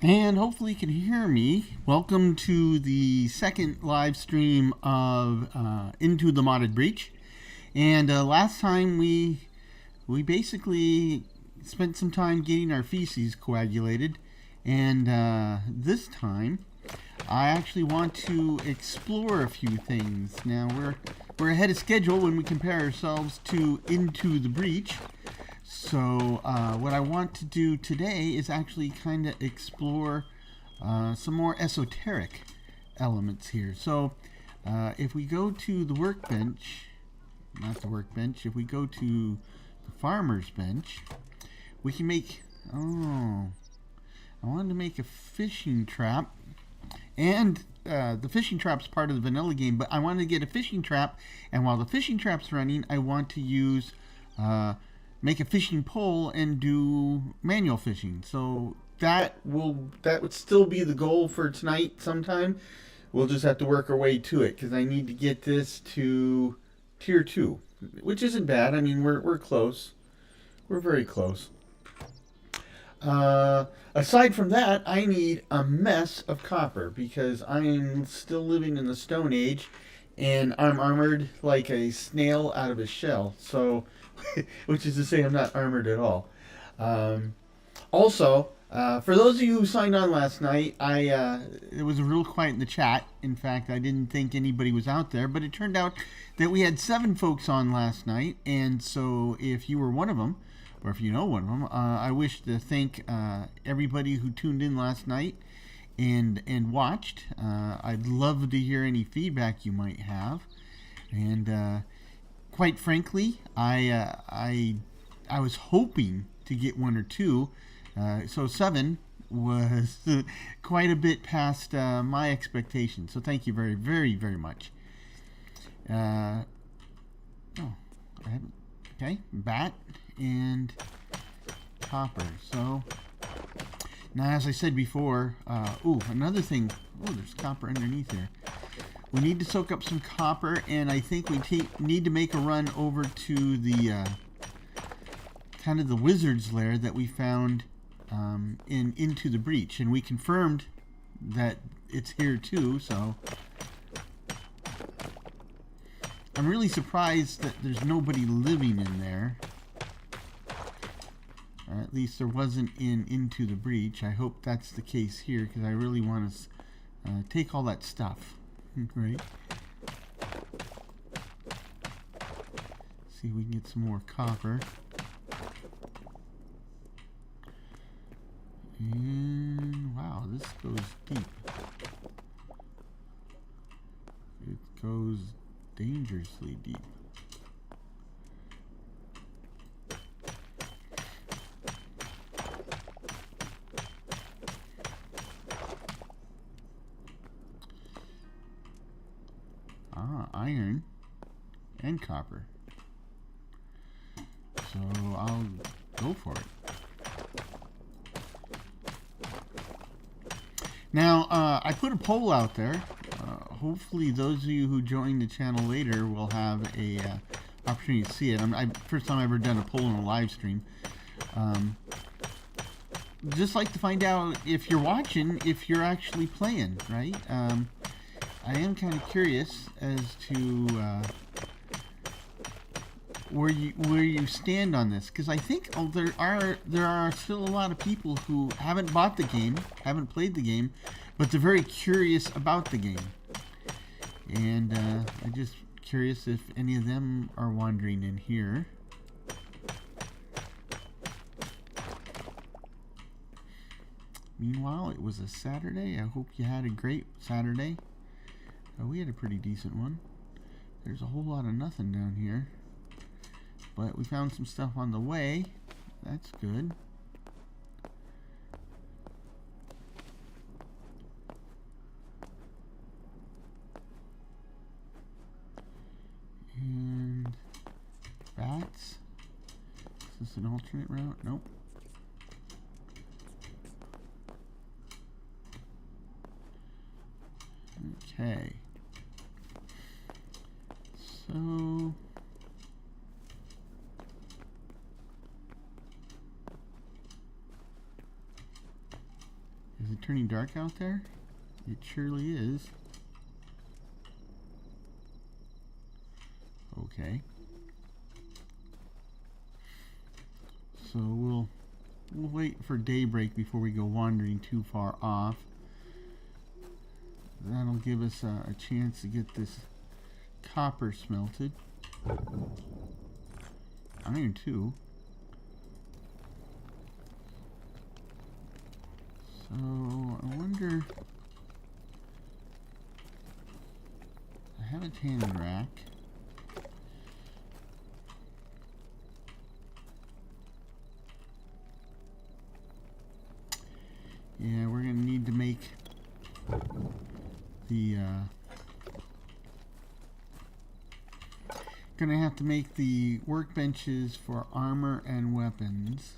And hopefully you can hear me. Welcome to the second live stream of Into the Modded Breach. And last time we basically spent some time getting our feces coagulated. And this time I actually want to explore a few things. Now we're ahead of schedule when we compare ourselves to Into the Breach. So what I want to do today is actually kind of explore some more esoteric elements here. So if we go to the workbench, not the workbench, if we go to the farmer's bench, we can make, I wanted to make a fishing trap. And the fishing trap's part of the vanilla game, but I wanted to get a fishing trap, and while the fishing trap's running, I want to use make a fishing pole and do manual fishing. So that would still be the goal for tonight sometime. We'll just have to work our way to it because I need to get this to tier 2, which isn't bad. I mean, we're close. We're very close. Aside from that, I need a mess of copper because I'm still living in the Stone Age and I'm armored like a snail out of a shell. So, which is to say, I'm not armored at all. Also, for those of you who signed on last night, it was real quiet in the chat. In fact, I didn't think anybody was out there, but it turned out that we had 7 folks on last night, and so if you were one of them, or if you know one of them, I wish to thank everybody who tuned in last night and watched. I'd love to hear any feedback you might have, and quite frankly, I was hoping to get 1 or 2, so 7 was quite a bit past my expectations. So thank you very, very, very much. I haven't. Okay, bat and copper. So now, as I said before, another thing. There's copper underneath here. We need to soak up some copper, and I think we need to make a run over to the kind of the wizard's lair that we found Into the Breach, and we confirmed that it's here too. So I'm really surprised that there's nobody living in there. Or at least there wasn't Into the Breach. I hope that's the case here because I really want to take all that stuff. Right? See if we can get some more copper. And wow, this goes deep. It goes dangerously deep. Iron and copper. So I'll go for it. Now, I put a poll out there. Hopefully those of you who join the channel later will have a opportunity to see it. First time I've ever done a poll in a live stream. Just like to find out if you're watching, if you're actually playing, right? I am kind of curious as to where you stand on this, because I think there are still a lot of people who haven't bought the game, haven't played the game, but they're very curious about the game, and I'm just curious if any of them are wandering in here. Meanwhile, it was a Saturday. I hope you had a great Saturday. We had a pretty decent one. There's a whole lot of nothing down here, but we found some stuff on the way. That's good. And bats. Is this an alternate route? Nope. Okay. So turning dark out there? It surely is. Okay. So we'll wait for daybreak before we go wandering too far off. That'll give us a chance to get this copper smelted. Iron too. So I wonder. I have a tanning rack. Yeah, we're gonna need to make the gonna have to make the workbenches for armor and weapons.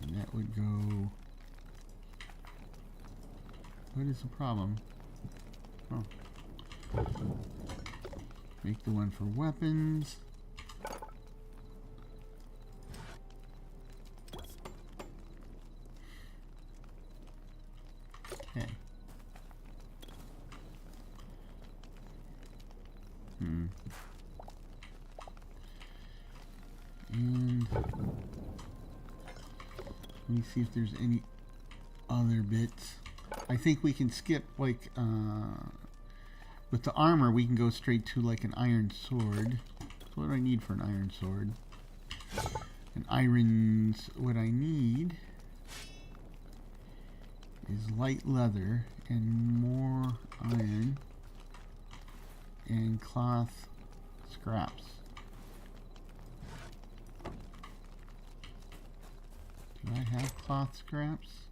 And that would go. What is the problem? Oh. Make the one for weapons. Okay. And let me see if there's any other bits. I think we can skip, like, with the armor, we can go straight to, like, an iron sword. So what do I need for an iron sword? An iron's what I need is light leather and more iron and cloth scraps. Do I have cloth scraps?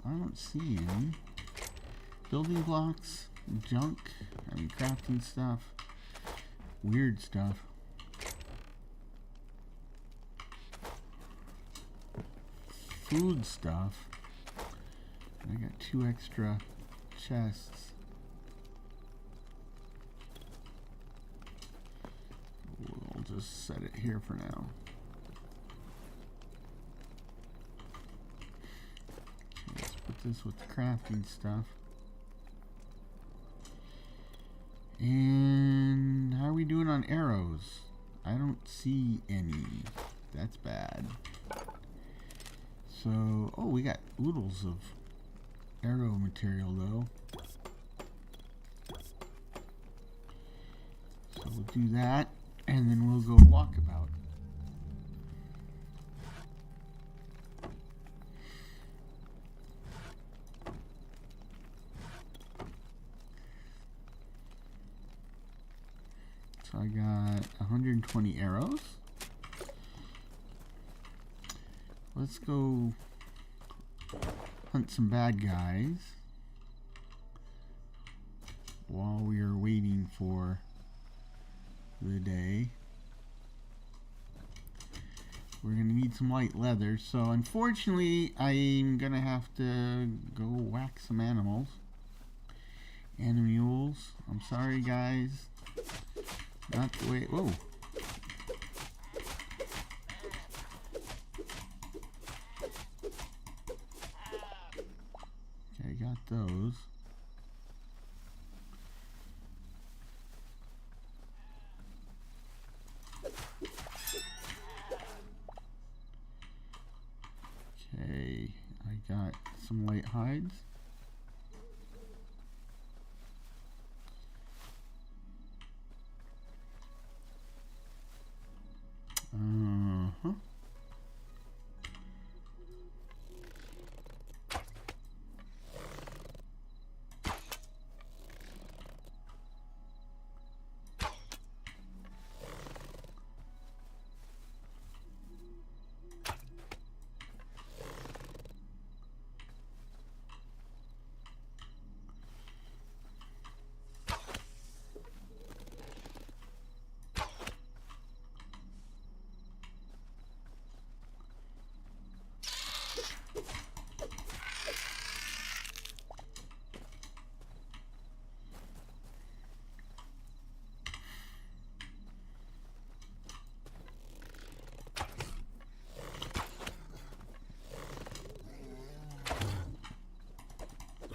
I don't see any. Building blocks, junk, I mean crafting stuff, weird stuff. Food stuff. I got 2 extra chests. We'll just set it here for now. Okay, let's put this with the crafting stuff. And how are we doing on arrows? I don't see any. That's bad. So, oh, we got oodles of arrow material though. So we'll do that, and then we'll go walkabout. So I got 120 arrows. Let's go hunt some bad guys while we are waiting for the day. We're gonna need some light leather, so unfortunately I'm gonna have to go whack some animals. Animals. I'm sorry guys. Not the way. Whoa. Okay, got those. Okay, I got some white hides.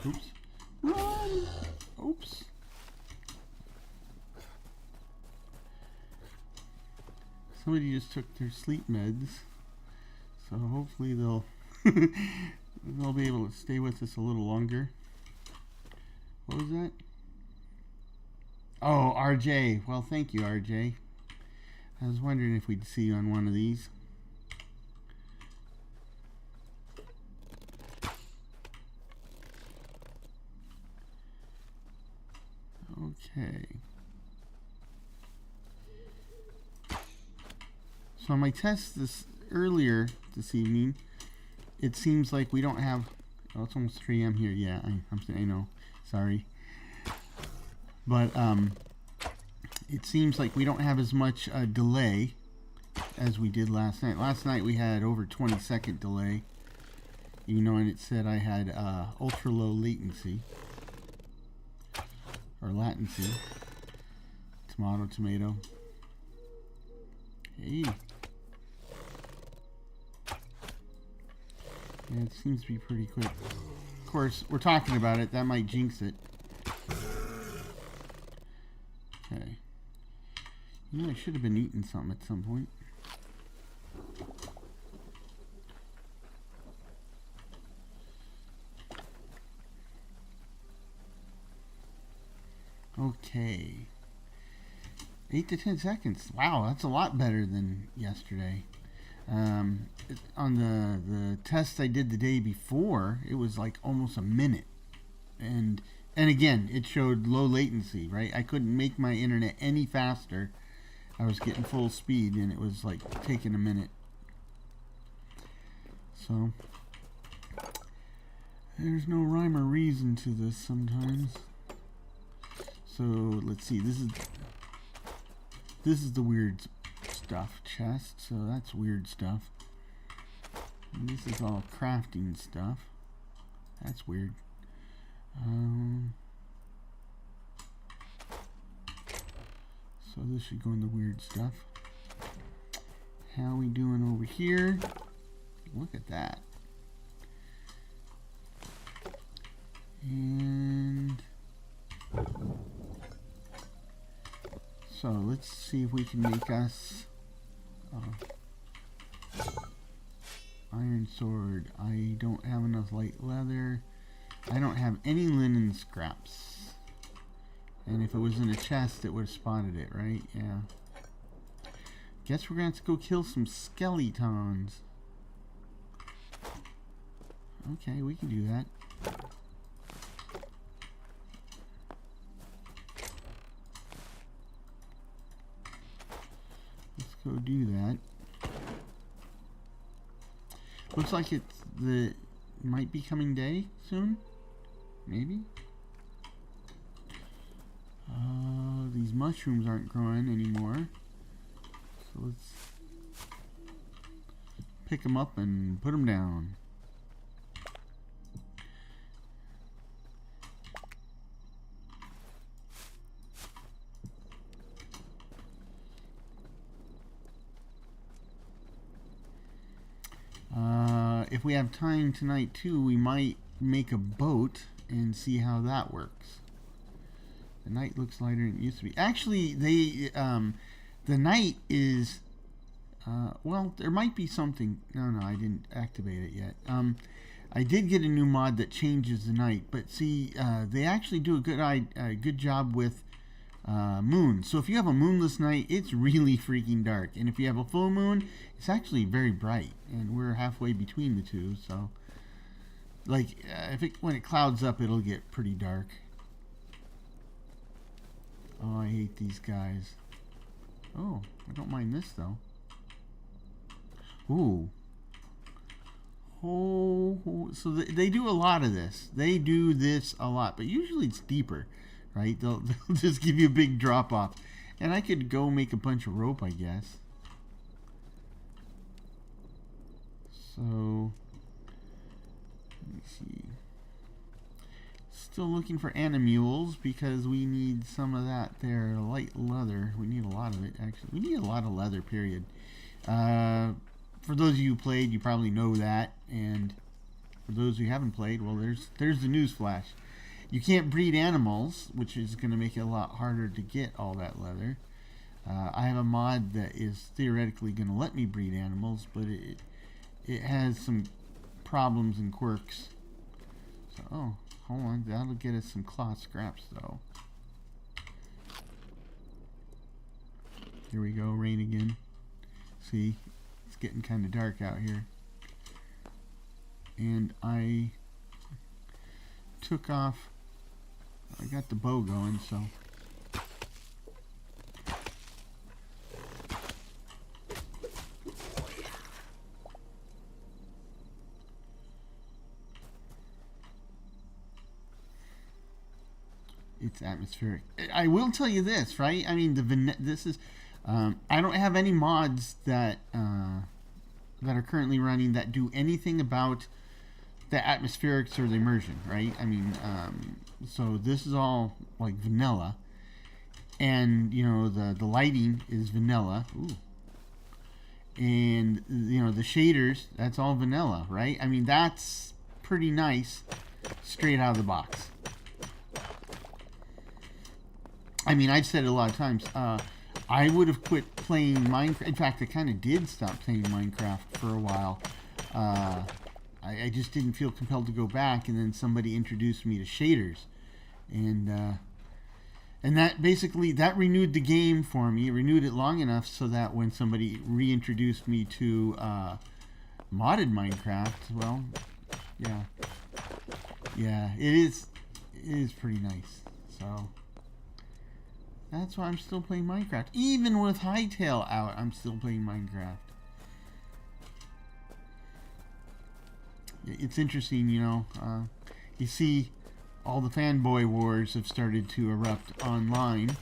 Oops. Run! Oops. Somebody just took their sleep meds, so hopefully they'll they'll be able to stay with us a little longer. What was that? Oh, RJ. Well, thank you, RJ. I was wondering if we'd see you on one of these. Okay. So on my test earlier this evening, it seems like we don't have. Oh, it's almost 3 a.m. here. Yeah, I know. Sorry, but it seems like we don't have as much delay as we did last night. Last night we had over 20-second delay. You know, and it said I had ultra low latency or latency. Tomato, tomato. Hey. Yeah, it seems to be pretty quick. Of course, we're talking about it. That might jinx it. Okay. You know, I should have been eating something at some point. Okay. 8 to 10 seconds. Wow, that's a lot better than yesterday. On the test I did the day before, it was like almost a minute. And again, it showed low latency, right? I couldn't make my internet any faster. I was getting full speed, and it was like taking a minute. So there's no rhyme or reason to this sometimes. So let's see. This is the weird stuff chest. So that's weird stuff. And this is all crafting stuff. That's weird. So this should go in the weird stuff. How we doing over here? Look at that. And so let's see if we can make us iron sword. I don't have enough light leather. I don't have any linen scraps. And if it was in a chest, it would have spotted it, right? Yeah. Guess we're going to have to go kill some skeletons. Okay, we can do that. Let's go do that. Looks like might be coming day soon. Maybe. These mushrooms aren't growing anymore. So let's pick them up and put them down. If we have time tonight too, we might make a boat and see how that works. The night looks lighter than it used to be. Actually, the night is, well, there might be something. No, I didn't activate it yet. I did get a new mod that changes the night, but see, they actually do a good job with moon. So if you have a moonless night, it's really freaking dark. And if you have a full moon, it's actually very bright. And we're halfway between the two, so like when it clouds up, it'll get pretty dark. Oh, I hate these guys. Oh, I don't mind this though. Ooh. Oh, so they do a lot of this. They do this a lot, but usually it's deeper, right? They'll just give you a big drop off. And I could go make a bunch of rope, I guess. So, let me see. Still looking for animules because we need some of that there. Light leather. We need a lot of it, actually. We need a lot of leather, period. For those of you who played, you probably know that. And For those who haven't played, well, there's the news flash. You can't breed animals, which is going to make it a lot harder to get all that leather. I have a mod that is theoretically going to let me breed animals, but it has some problems and quirks. So, oh, hold on, that'll get us some cloth scraps though. Here we go, rain again. See, it's getting kind of dark out here. And I took off, I got the bow going, so. It's atmospheric. I will tell you this, right? I mean, this is, I don't have any mods that are currently running that do anything about the atmospherics or the immersion, right? I mean, so this is all like vanilla, and you know the lighting is vanilla. Ooh. And you know the shaders, that's all vanilla, right? I mean, that's pretty nice straight out of the box. I mean, I've said it a lot of times. I would have quit playing Minecraft. In fact, I kind of did stop playing Minecraft for a while. I just didn't feel compelled to go back, and then somebody introduced me to shaders, and that basically that renewed the game for me. It renewed it long enough so that when somebody reintroduced me to modded Minecraft, well, yeah, it is pretty nice. So that's why I'm still playing Minecraft. Even with Hytale out, I'm still playing Minecraft. It's interesting, you know. You see all the fanboy wars have started to erupt online.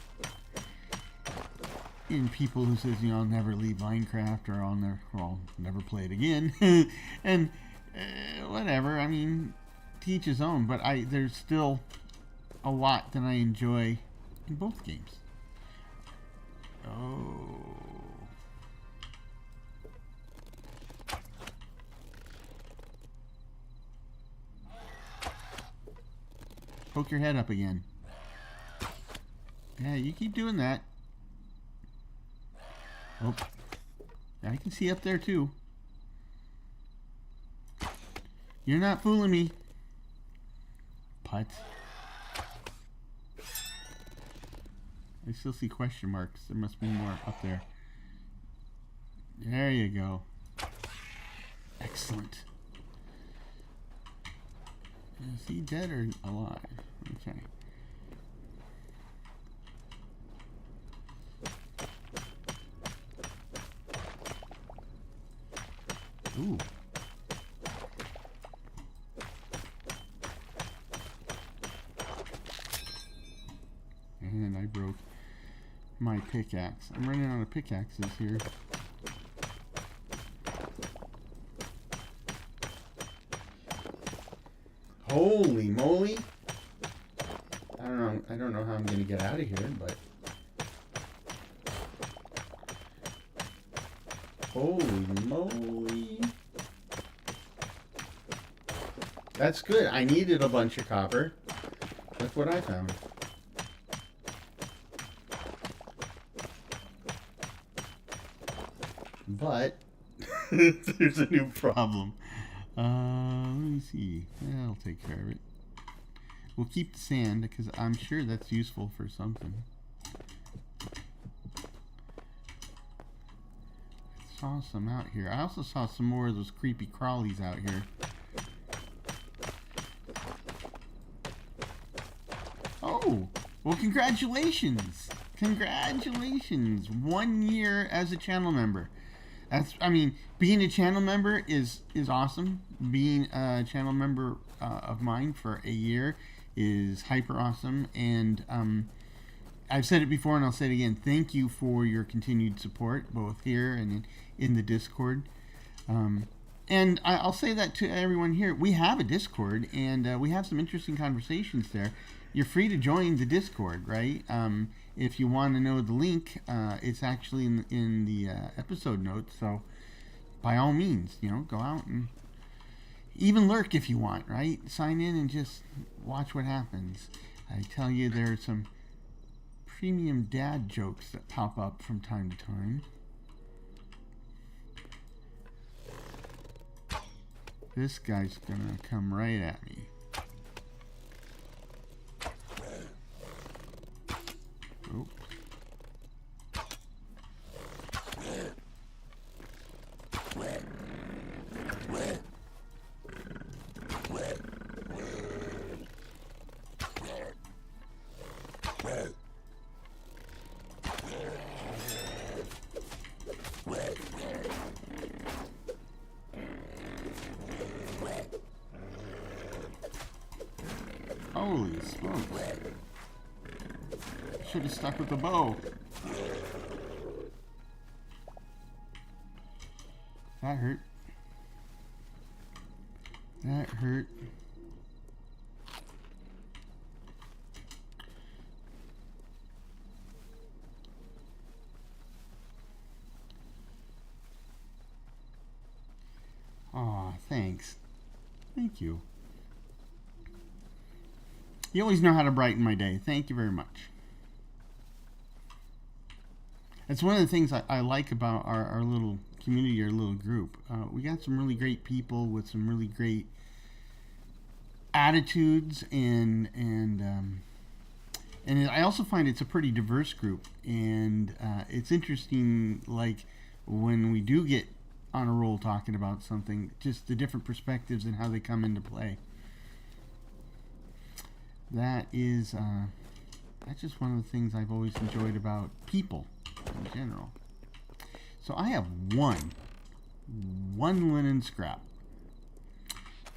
And people who says, you know, I'll never leave Minecraft, or I'll never play it again. And whatever, I mean, to each his own. But there's still a lot that I enjoy in both games. Oh. Poke your head up again. Yeah, you keep doing that. Oh. I can see up there too. You're not fooling me. Putt. I still see question marks. There must be more up there. There you go. Excellent. Is he dead or alive? Okay. Ooh. And I broke my pickaxe. I'm running out of pickaxes here. Holy moly! I don't know how I'm gonna get out of here, but holy moly! That's good. I needed a bunch of copper. That's what I found. But there's a new problem. Let me see. Yeah, I'll take care of it. We'll keep the sand because I'm sure that's useful for something. I saw some out here. I also saw some more of those creepy crawlies out here. Oh, well, congratulations. Congratulations. 1 year as a channel member. I mean, being a channel member is awesome. Being a channel member of mine for a year is hyper awesome. And I've said it before and I'll say it again. Thank you for your continued support, both here and in the Discord. And I'll say that to everyone here. We have a Discord, and we have some interesting conversations there. You're free to join the Discord, right? If you want to know the link, it's actually in the episode notes. So, by all means, you know, go out and even lurk if you want, right? Sign in and just watch what happens. I tell you, there are some premium dad jokes that pop up from time to time. This guy's gonna come right at me. Oh. Holy smokes. Should have stuck with the bow. That hurt. That hurt. Aw, thanks. Thank you. You always know how to brighten my day. Thank you very much. That's one of the things I like about our little community, our little group. We got some really great people with some really great attitudes, and I also find it's a pretty diverse group. And it's interesting, like when we do get on a roll talking about something, just the different perspectives and how they come into play. That is, that's just one of the things I've always enjoyed about people in general. So I have one linen scrap.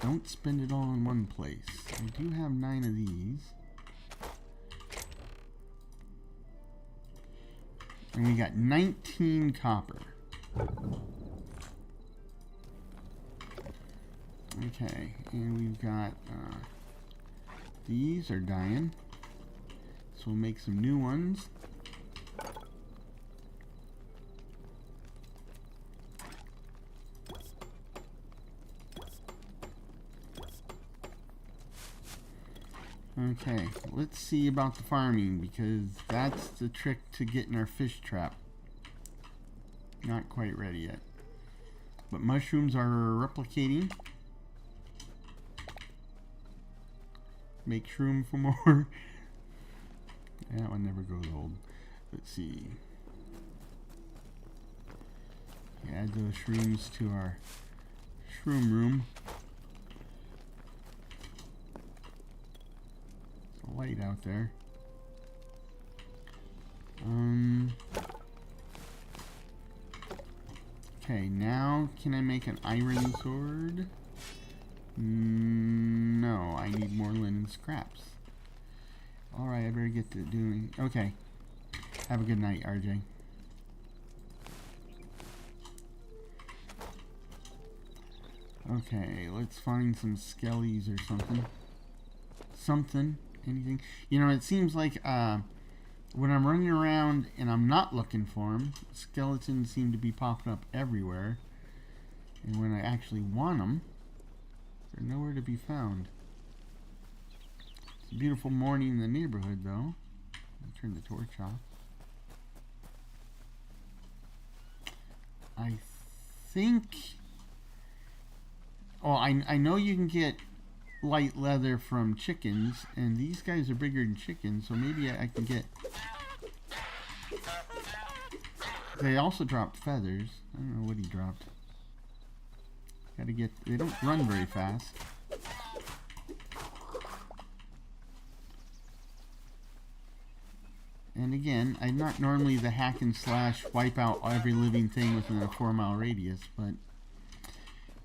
Don't spend it all in one place. I do have 9 of these. And we got 19 copper. Okay, and we've got, these are dying, so we'll make some new ones. Okay, let's see about the farming, because that's the trick to getting our fish trap. Not quite ready yet. But mushrooms are replicating. Make shroom for more. That one never goes old. Let's see. Add those shrooms to our shroom room. It's a light out there. Okay, now can I make an iron sword? No, I need more linen scraps. Alright, I better get to doing... Okay. Have a good night, RJ. Okay, let's find some skellies or something. Anything. You know, it seems like when I'm running around and I'm not looking for them, skeletons seem to be popping up everywhere. And when I actually want them, they're nowhere to be found. It's a beautiful morning in the neighborhood, though. I'll turn the torch off. I think... Oh, I know you can get light leather from chickens, and these guys are bigger than chickens, so maybe I can get... They also dropped feathers. I don't know what he dropped. Gotta get... They don't run very fast. And again, I'm not normally the hack and slash wipe out every living thing within a 4-mile radius, but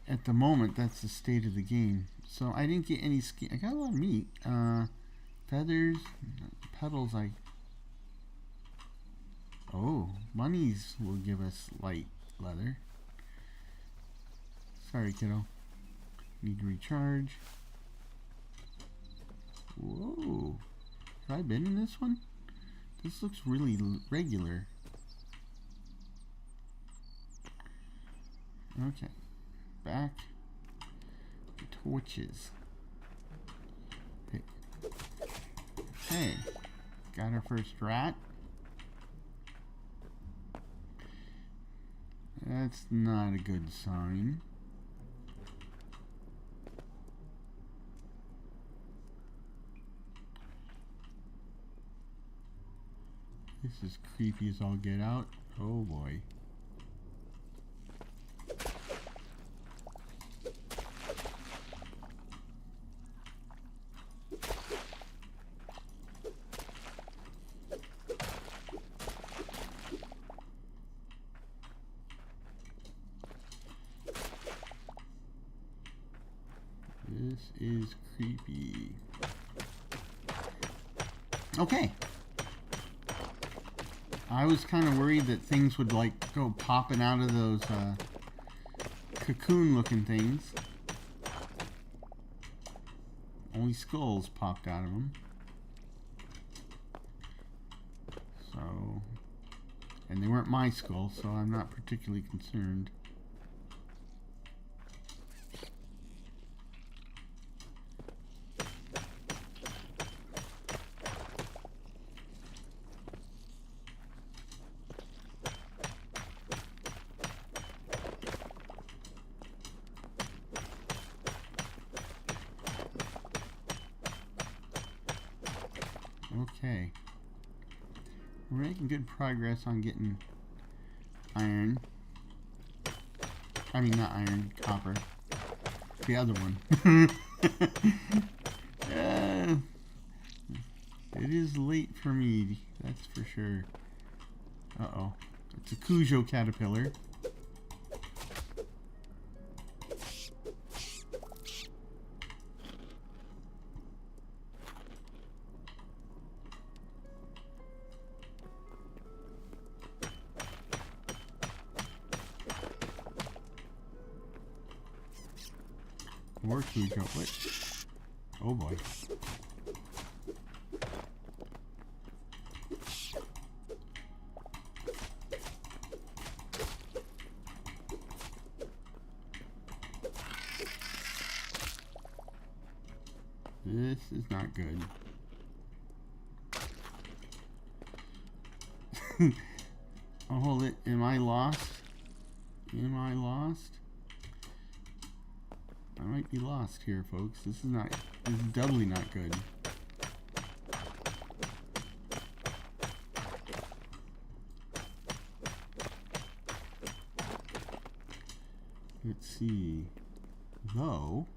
at the moment that's the state of the game. So I didn't get any skin. I got a lot of meat. Feathers, petals. Oh, bunnies will give us light leather. Sorry, kiddo. Need to recharge. Whoa. Have I been in this one? This looks really regular. Okay. Back. torches. Hey, got our first rat. That's not a good sign. This is creepy as all get out. Oh boy. This is creepy. Okay. I was kind of worried that things would like go popping out of those cocoon looking things. Only skulls popped out of them. So, and they weren't my skulls, so I'm not particularly concerned. Okay. We're making good progress on getting iron. I mean, not iron, copper. The other one. It is late for me, that's for sure. Uh-oh. It's a Cujo caterpillar. More Cujo. What? Oh boy. This is not good. I'll hold it. Am I lost? Am I lost? I might be lost here, folks. This is doubly not good. Let's see. Though,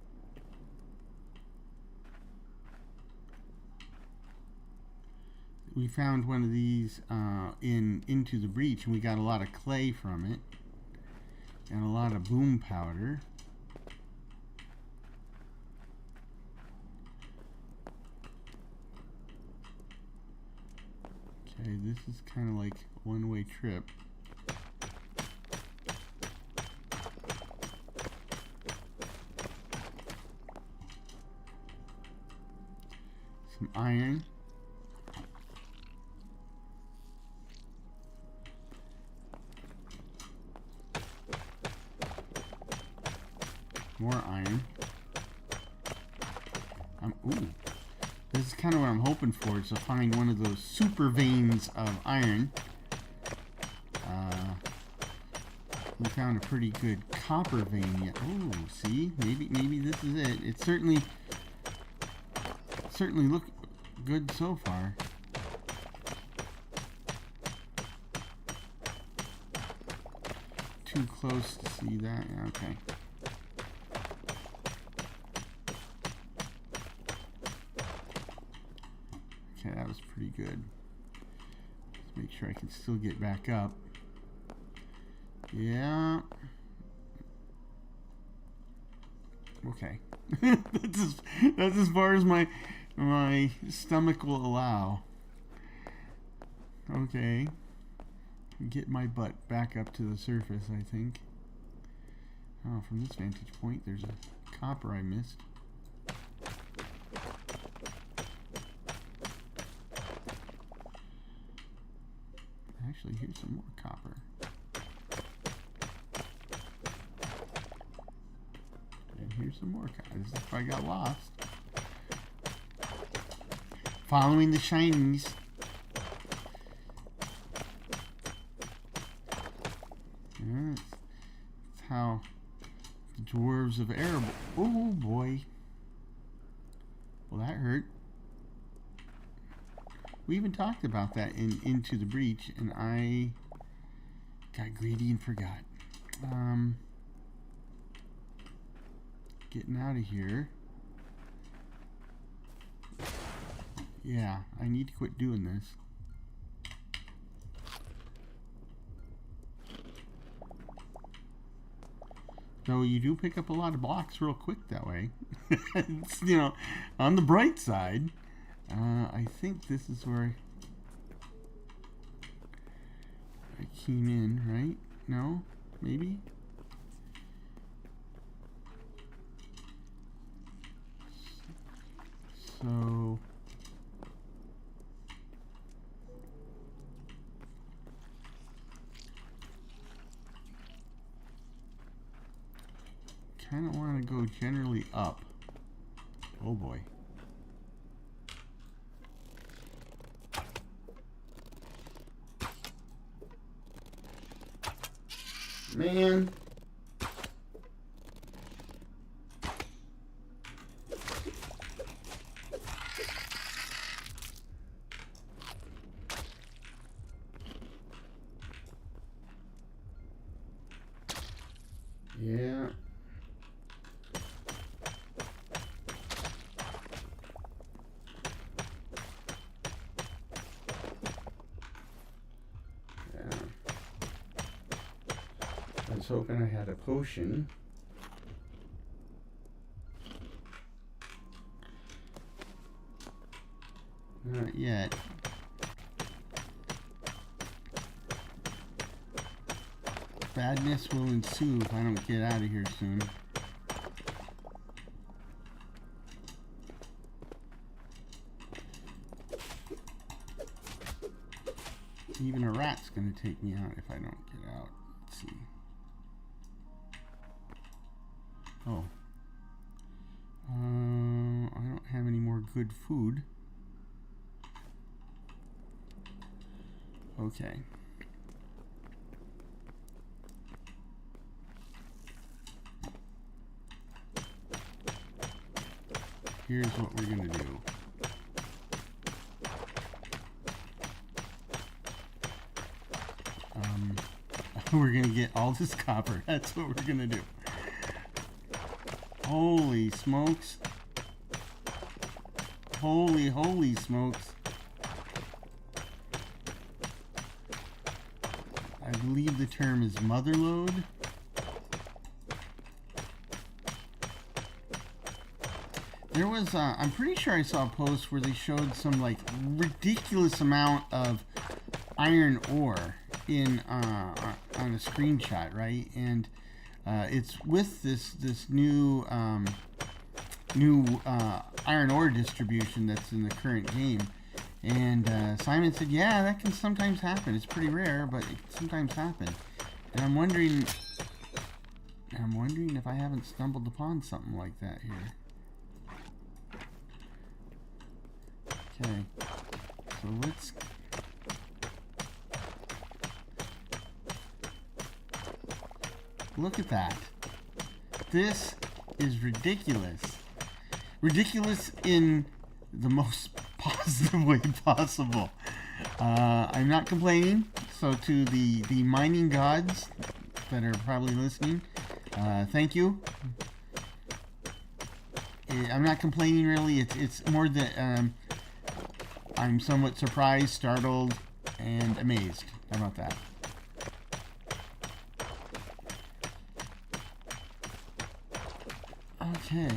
we found one of these into the breach, and we got a lot of clay from it, and a lot of boom powder. Okay, this is kind of like a one-way trip. Some iron. More iron. Ooh. This is kind of what I'm hoping for, is to find one of those super veins of iron. We found a pretty good copper vein yet. Oh, see? Maybe this is it. It certainly looked good so far. Too close to see that. Okay. Okay, that was pretty good. Let's make sure I can still get back up. Yeah. Okay. that's as far as my stomach will allow. Okay. Get my butt back up to the surface, I think. Oh, from this vantage point, there's a copper I missed. Actually, here's some more copper. And here's some more cows. This is if I got lost. Following the shinies. That's how the dwarves of Erebor. Oh boy. Well, that hurt. We even talked about that in Into the Breach, and I got greedy and forgot. Getting out of here. Yeah, I need to quit doing this. Though you do pick up a lot of blocks real quick that way. It's, you know, on the bright side, I think this is where I came in, right? No? Maybe? So... kind of want to go generally up. Oh boy. Man. Yeah. I was hoping I had a potion. Not yet. Badness will ensue if I don't get out of here soon. Even a rat's gonna take me out if I don't get out. Let's see. Oh. I don't have any more good food. Okay. Here's what we're gonna do. We're gonna get all this copper. That's what we're gonna do. Holy smokes. Holy smokes. I believe the term is motherlode. There was, I'm pretty sure I saw a post where they showed some like ridiculous amount of iron ore in on a screenshot, right? And it's with this new iron ore distribution that's in the current game. And Simon said, yeah, that can sometimes happen. It's pretty rare, but it can sometimes happen. And I'm wondering if I haven't stumbled upon something like that here. Okay, so let's look at that. This is ridiculous. Ridiculous in the most positive way possible. I'm not complaining. So to the mining gods that are probably listening, thank you. I'm not complaining really. It's more that I'm somewhat surprised, startled, and amazed. How about that? Okay.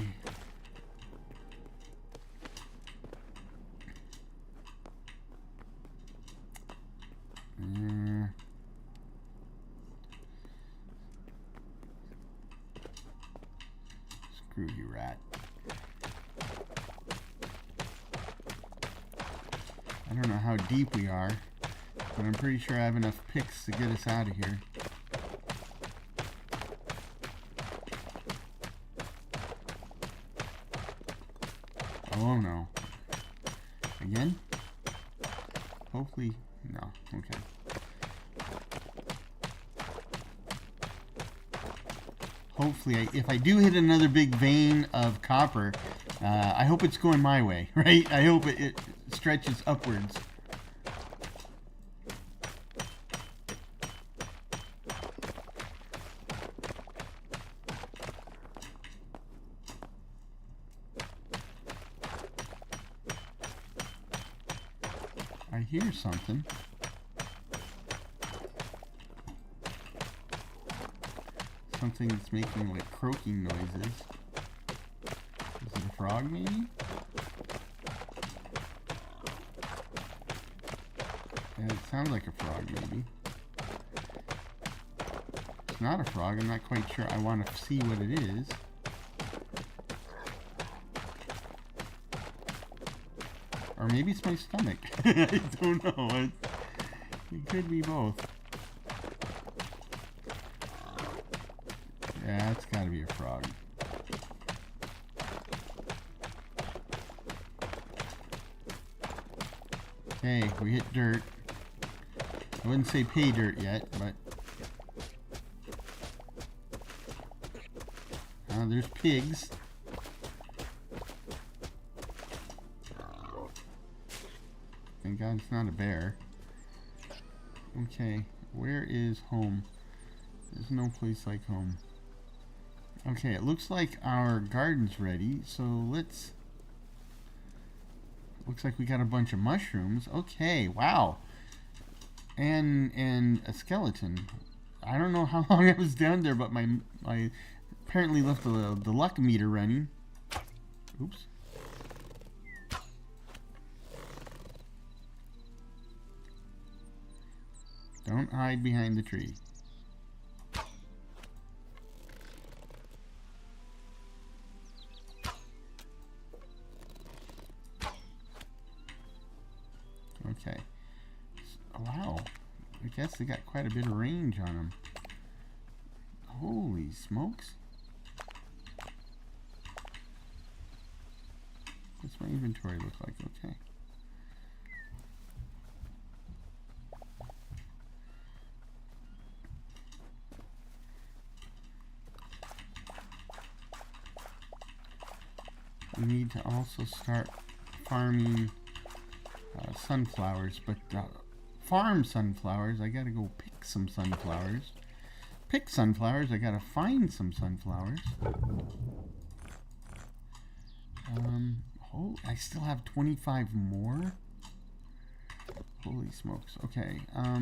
Screw you, rat. I don't know how deep we are, but I'm pretty sure I have enough picks to get us out of here. Oh no. Again? Hopefully, no. Okay. Hopefully, if I do hit another big vein of copper, I hope it's going my way, right? I hope it stretches upwards. I hear something. Something that's making like croaking noises. Is it a frog maybe? Yeah, it sounds like a frog maybe. It's not a frog, I'm not quite sure. I want to see what it is. Or maybe it's my stomach. I don't know. It could be both. Yeah, it's gotta be a frog. Okay, we hit dirt. I wouldn't say pay dirt yet, but... there's pigs. Thank God it's not a bear. Okay, where is home? There's no place like home. Okay, it looks like our garden's ready, so let's... Looks like we got a bunch of mushrooms. Okay, wow. And a skeleton. I don't know how long I was down there, but my apparently left the luck meter running. Oops. Don't hide behind the tree. Okay. Wow. I guess they got quite a bit of range on them. Holy smokes. What's my inventory look like? Okay. We need to also start farming sunflowers, but farm sunflowers, I gotta go pick some sunflowers. Pick sunflowers, I gotta find some sunflowers. Oh, I still have 25 more? Holy smokes. Okay, let's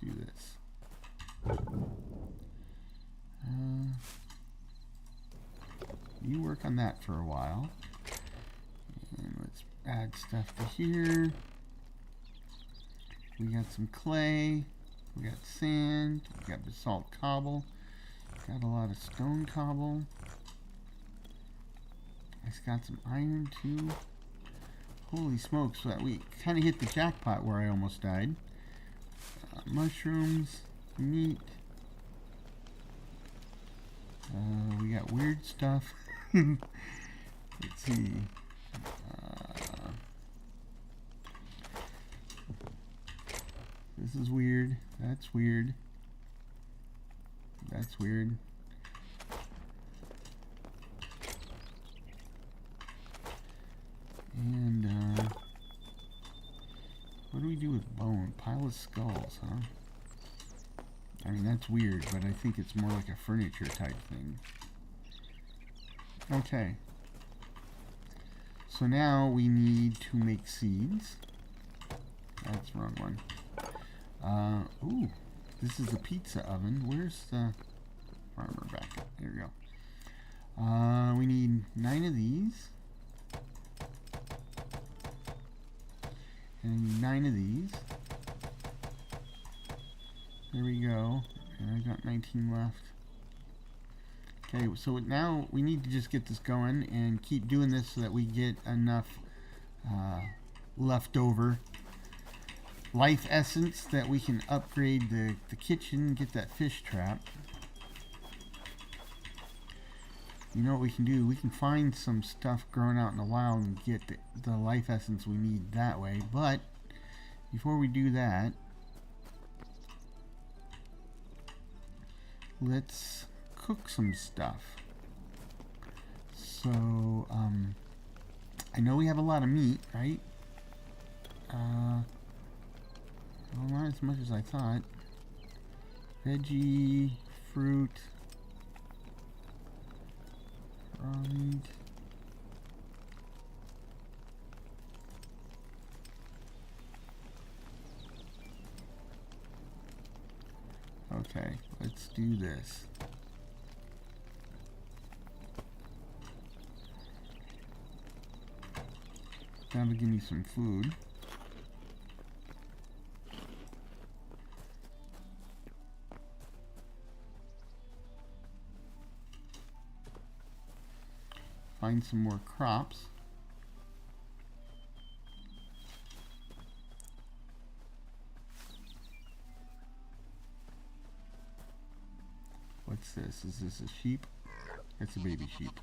do this. You work on that for a while. And let's add stuff to here. We got some clay. We got sand. We got basalt cobble. Got a lot of stone cobble. I got some iron too. Holy smokes, we kind of hit the jackpot where I almost died. Mushrooms, meat. We got weird stuff. Let's see. This is weird. That's weird. That's weird. And what do we do with bone? Pile of skulls, huh? I mean, that's weird, but I think it's more like a furniture type thing. Okay. So now we need to make seeds. That's the wrong one. Ooh, this is the pizza oven. Where's the farmer back? Here we go. We need 9 of these. And 9 of these. There we go. And I got 19 left. Okay, so now we need to just get this going and keep doing this so that we get enough leftover life essence that we can upgrade the kitchen and get that fish trap. You know what we can do? We can find some stuff growing out in the wild and get the life essence we need that way. But before we do that, let's cook some stuff. So, I know we have a lot of meat, right? Well, not as much as I thought. Veggie, fruit, raw meat. Okay, let's do this. That'll give me some food. Find some more crops. What's this? Is this a sheep? It's a baby sheep.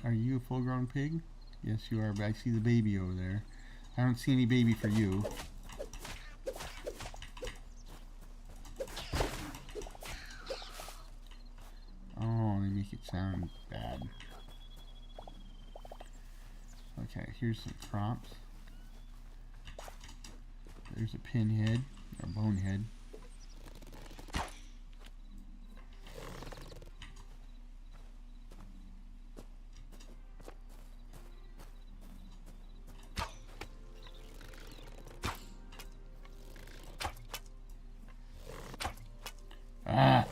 Are you a full-grown pig? Yes, you are, but I see the baby over there. I don't see any baby for you. Oh, they make it sound bad. Okay, here's some crops. There's a pinhead, or bonehead. Ah!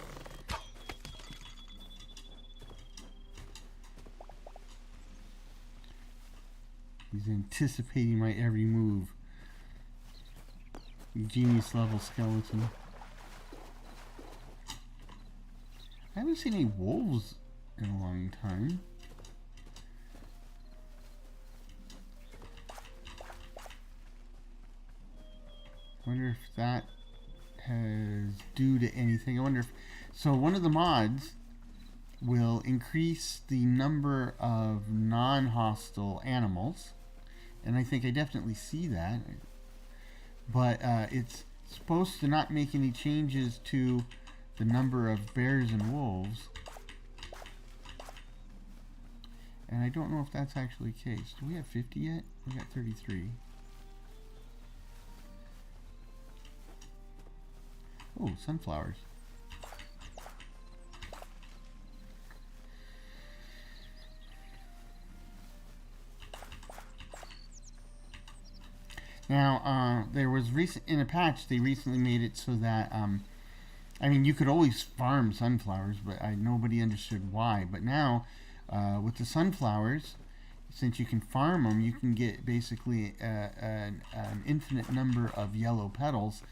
He's anticipating my every move. Genius level skeleton. I haven't seen any wolves in a long time. I wonder if that has due to anything. I wonder if so one of the mods will increase the number of non-hostile animals, and I think I definitely see that, but it's supposed to not make any changes to the number of bears and wolves, and I don't know if that's actually the case. Do we have 50 yet? We got 33. Oh, sunflowers. Now, there was in a patch they recently made it so that I mean, you could always farm sunflowers, but nobody understood why. But now, with the sunflowers, since you can farm them, you can get basically an infinite number of yellow petals,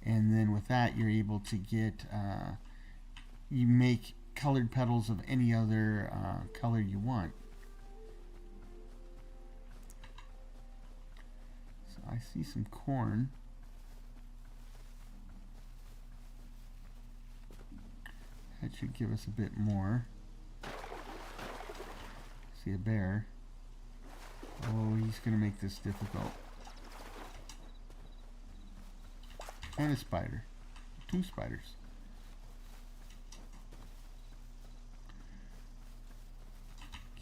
and then with that, you're able to get you make colored petals of any other color you want. So I see some corn. That should give us a bit more. See a bear. Oh, he's going to make this difficult. And a spider. 2 spiders.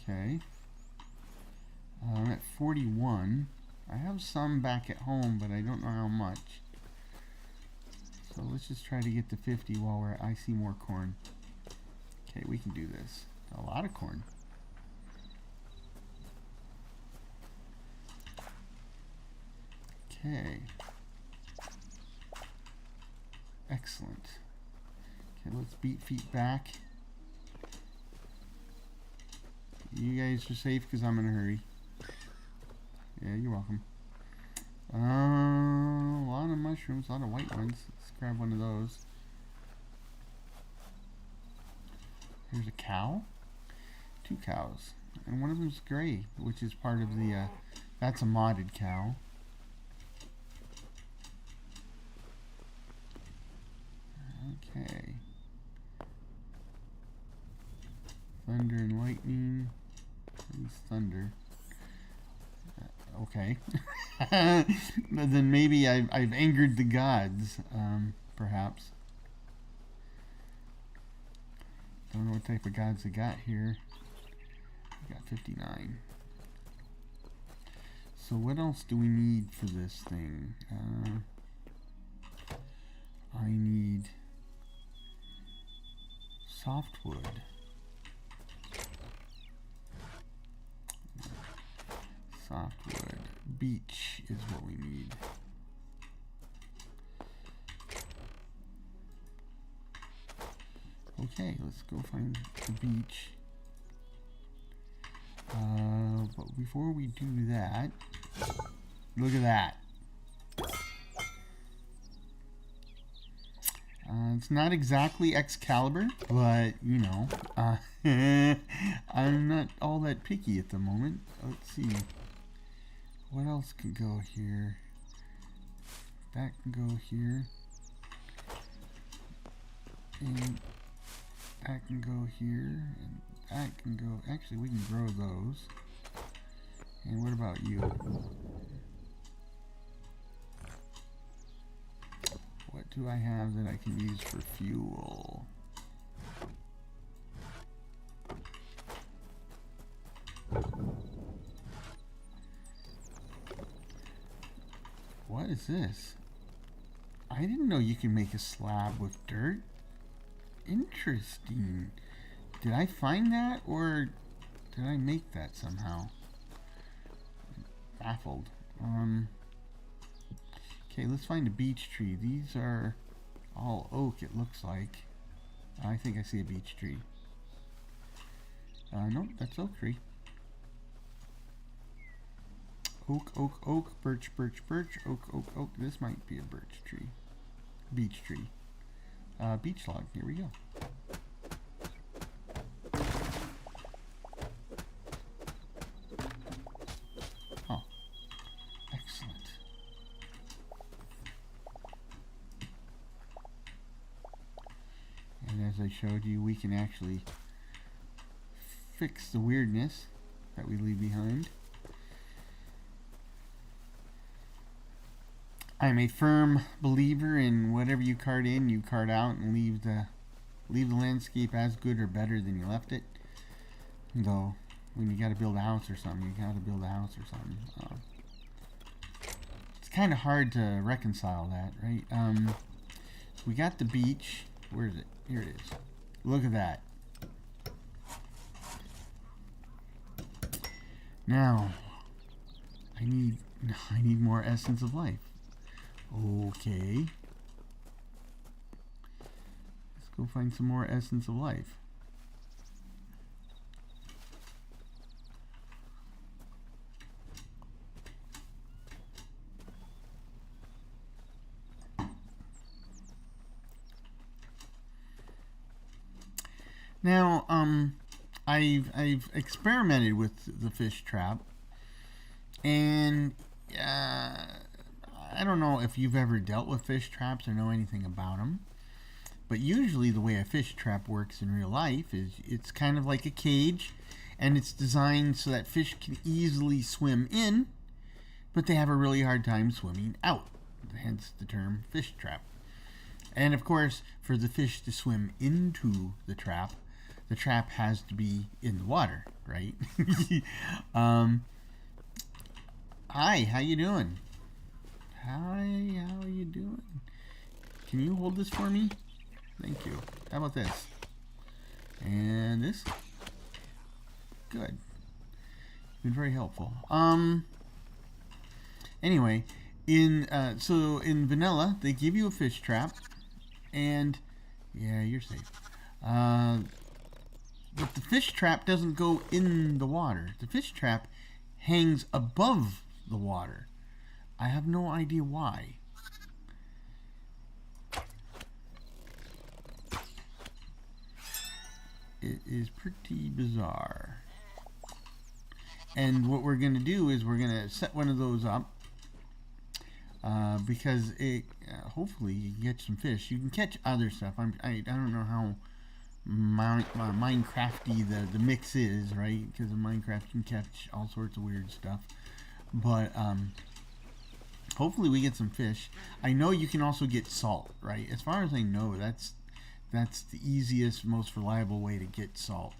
Okay. I'm at 41. I have some back at home, but I don't know how much. So let's just try to get to 50 while I see more corn. Okay, we can do this. A lot of corn. Okay. Excellent. Okay, let's beat feet back. You guys are safe because I'm in a hurry. Yeah, you're welcome. A lot of mushrooms, a lot of white ones. Let's grab one of those. Here's a cow. 2 cows. And one of them's gray, which is part of the, that's a modded cow. Okay. Thunder and lightning. It's thunder. Okay. Then maybe I've angered the gods, perhaps. Don't know what type of gods I got here. I got 59. So what else do we need for this thing? I need softwood. Softwood. Beech is what we need. Okay, let's go find the beech. But before we do that, look at that. It's not exactly Excalibur, but you know, I'm not all that picky at the moment. Let's see. What else can go here? That can go here. And that can go here. And that can go. Actually, we can grow those. And what about you? What do I have that I can use for fuel? What is this? I didn't know you can make a slab with dirt. Interesting. Did I find that or did I make that somehow? Baffled. Okay, let's find a beech tree. These are all oak, it looks like. I think I see a beech tree. Nope, that's oak tree. Oak, oak, oak, birch, birch, birch, oak, oak, oak. This might be a birch tree. Beech tree. Beech log. Here we go. Oh, excellent. And as I showed you, we can actually fix the weirdness that we leave behind. I'm a firm believer in whatever you cart in, you cart out, and leave the landscape as good or better than you left it. Though, when you got to build a house or something, you got to build a house or something. It's kind of hard to reconcile that, right? So we got the beach. Where is it? Here it is. Look at that. Now, I need more essence of life. Okay. Let's go find some more essence of life. Now, I've experimented with the fish trap, and I don't know if you've ever dealt with fish traps or know anything about them, but usually the way a fish trap works in real life is it's kind of like a cage, and it's designed so that fish can easily swim in, but they have a really hard time swimming out, hence the term fish trap. And of course, for the fish to swim into the trap has to be in the water, right? Hi, how you doing? Hi, how are you doing? Can you hold this for me? Thank you. How about this? And this? Good. Been very helpful. Anyway, so in vanilla, they give you a fish trap, and yeah, you're safe. But the fish trap doesn't go in the water. The fish trap hangs above the water. I have no idea why. It is pretty bizarre. And what we're going to do is we're going to set one of those up because it hopefully you can catch some fish. You can catch other stuff. I don't know how Minecrafty the mix is, right? Because in Minecraft you can catch all sorts of weird stuff. But hopefully we get some fish. I know you can also get salt, right? As far as I know, that's the easiest, most reliable way to get salt.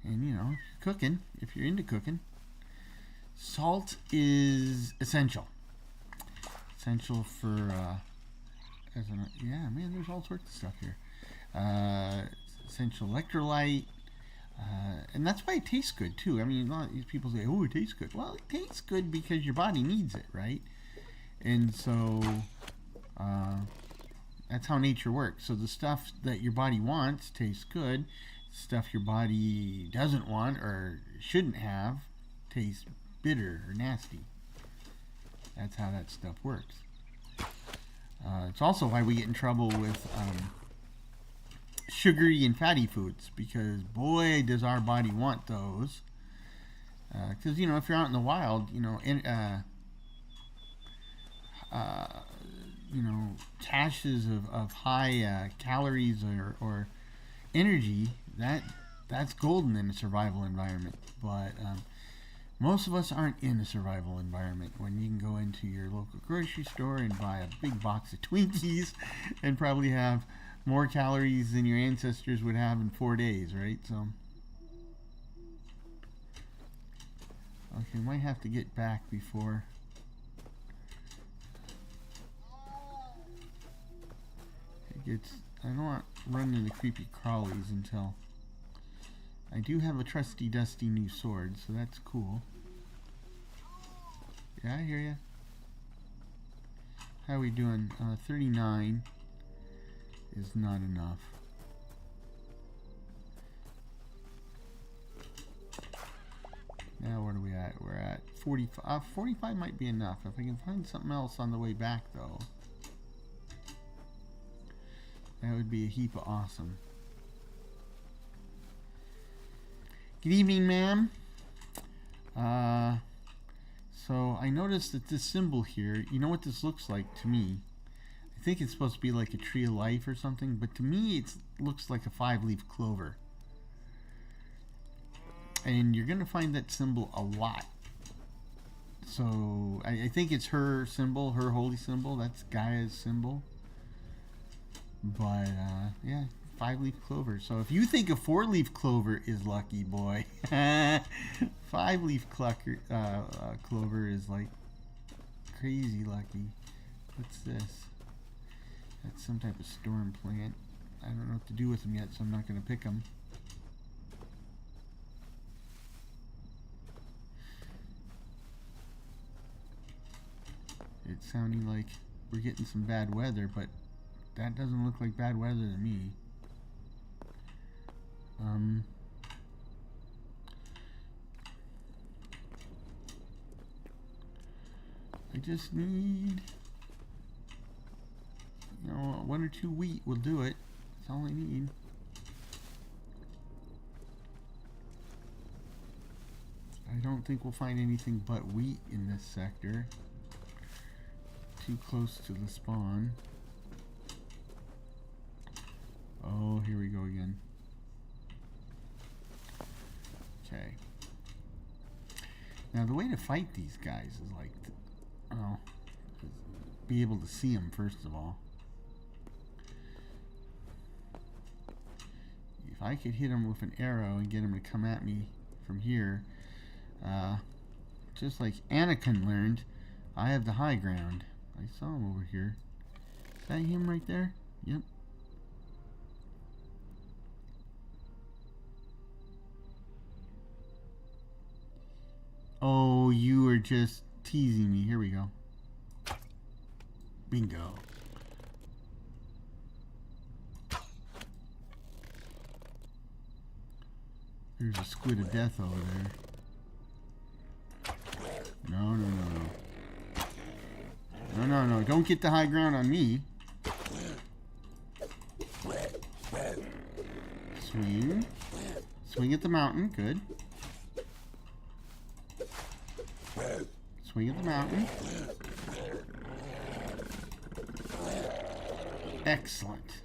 And you know, cooking, if you're into cooking, salt is essential. Essential for yeah, man, there's all sorts of stuff here. Essential electrolyte, and that's why it tastes good too. I mean, a lot of these people say, "Oh, it tastes good." Well, it tastes good because your body needs it, right? And so that's how nature works. So the stuff that your body wants tastes good. Stuff your body doesn't want or shouldn't have tastes bitter or nasty. That's how that stuff works. It's also why we get in trouble with sugary and fatty foods, because boy does our body want those. Because you know, if you're out in the wild, you know, caches of high calories or energy, that's golden in a survival environment. But most of us aren't in a survival environment when you can go into your local grocery store and buy a big box of Twinkies and probably have more calories than your ancestors would have in 4 days, right? So, okay, might have to get back before it gets. I don't want to run into creepy crawlies until. I do have a trusty dusty new sword, so that's cool. Yeah, I hear ya. How are we doing? 39 is not enough. Now what are we at? We're at 45. 45 might be enough. If I can find something else on the way back, though, that would be a heap of awesome. Good evening, ma'am. So I noticed that this symbol here, you know what this looks like to me? I think it's supposed to be like a tree of life or something, but to me it looks like a 5-leaf clover. And you're going to find that symbol a lot. So I think it's her symbol, her holy symbol. That's Gaia's symbol. But yeah, 5-leaf clover. So if you think a 4-leaf clover is lucky, boy, 5-leaf clover is like crazy lucky. What's this? That's some type of storm plant. I don't know what to do with them yet, so I'm not going to pick them. It's sounding like we're getting some bad weather, but that doesn't look like bad weather to me. I just need, you know, 1 or 2 wheat will do it. That's all I need. I don't think we'll find anything but wheat in this sector. Too close to the spawn. Oh, here we go again. Okay. Now the way to fight these guys is like, be able to see them first of all. If I could hit them with an arrow and get them to come at me from here, just like Anakin learned, I have the high ground. I saw him over here. Is that him right there? Yep. Oh, you were just teasing me. Here we go. Bingo. There's a squid of death over there. No, no, no, no. No, no, no. Don't get the high ground on me. Swing. Swing at the mountain. Good. Swing at the mountain. Excellent.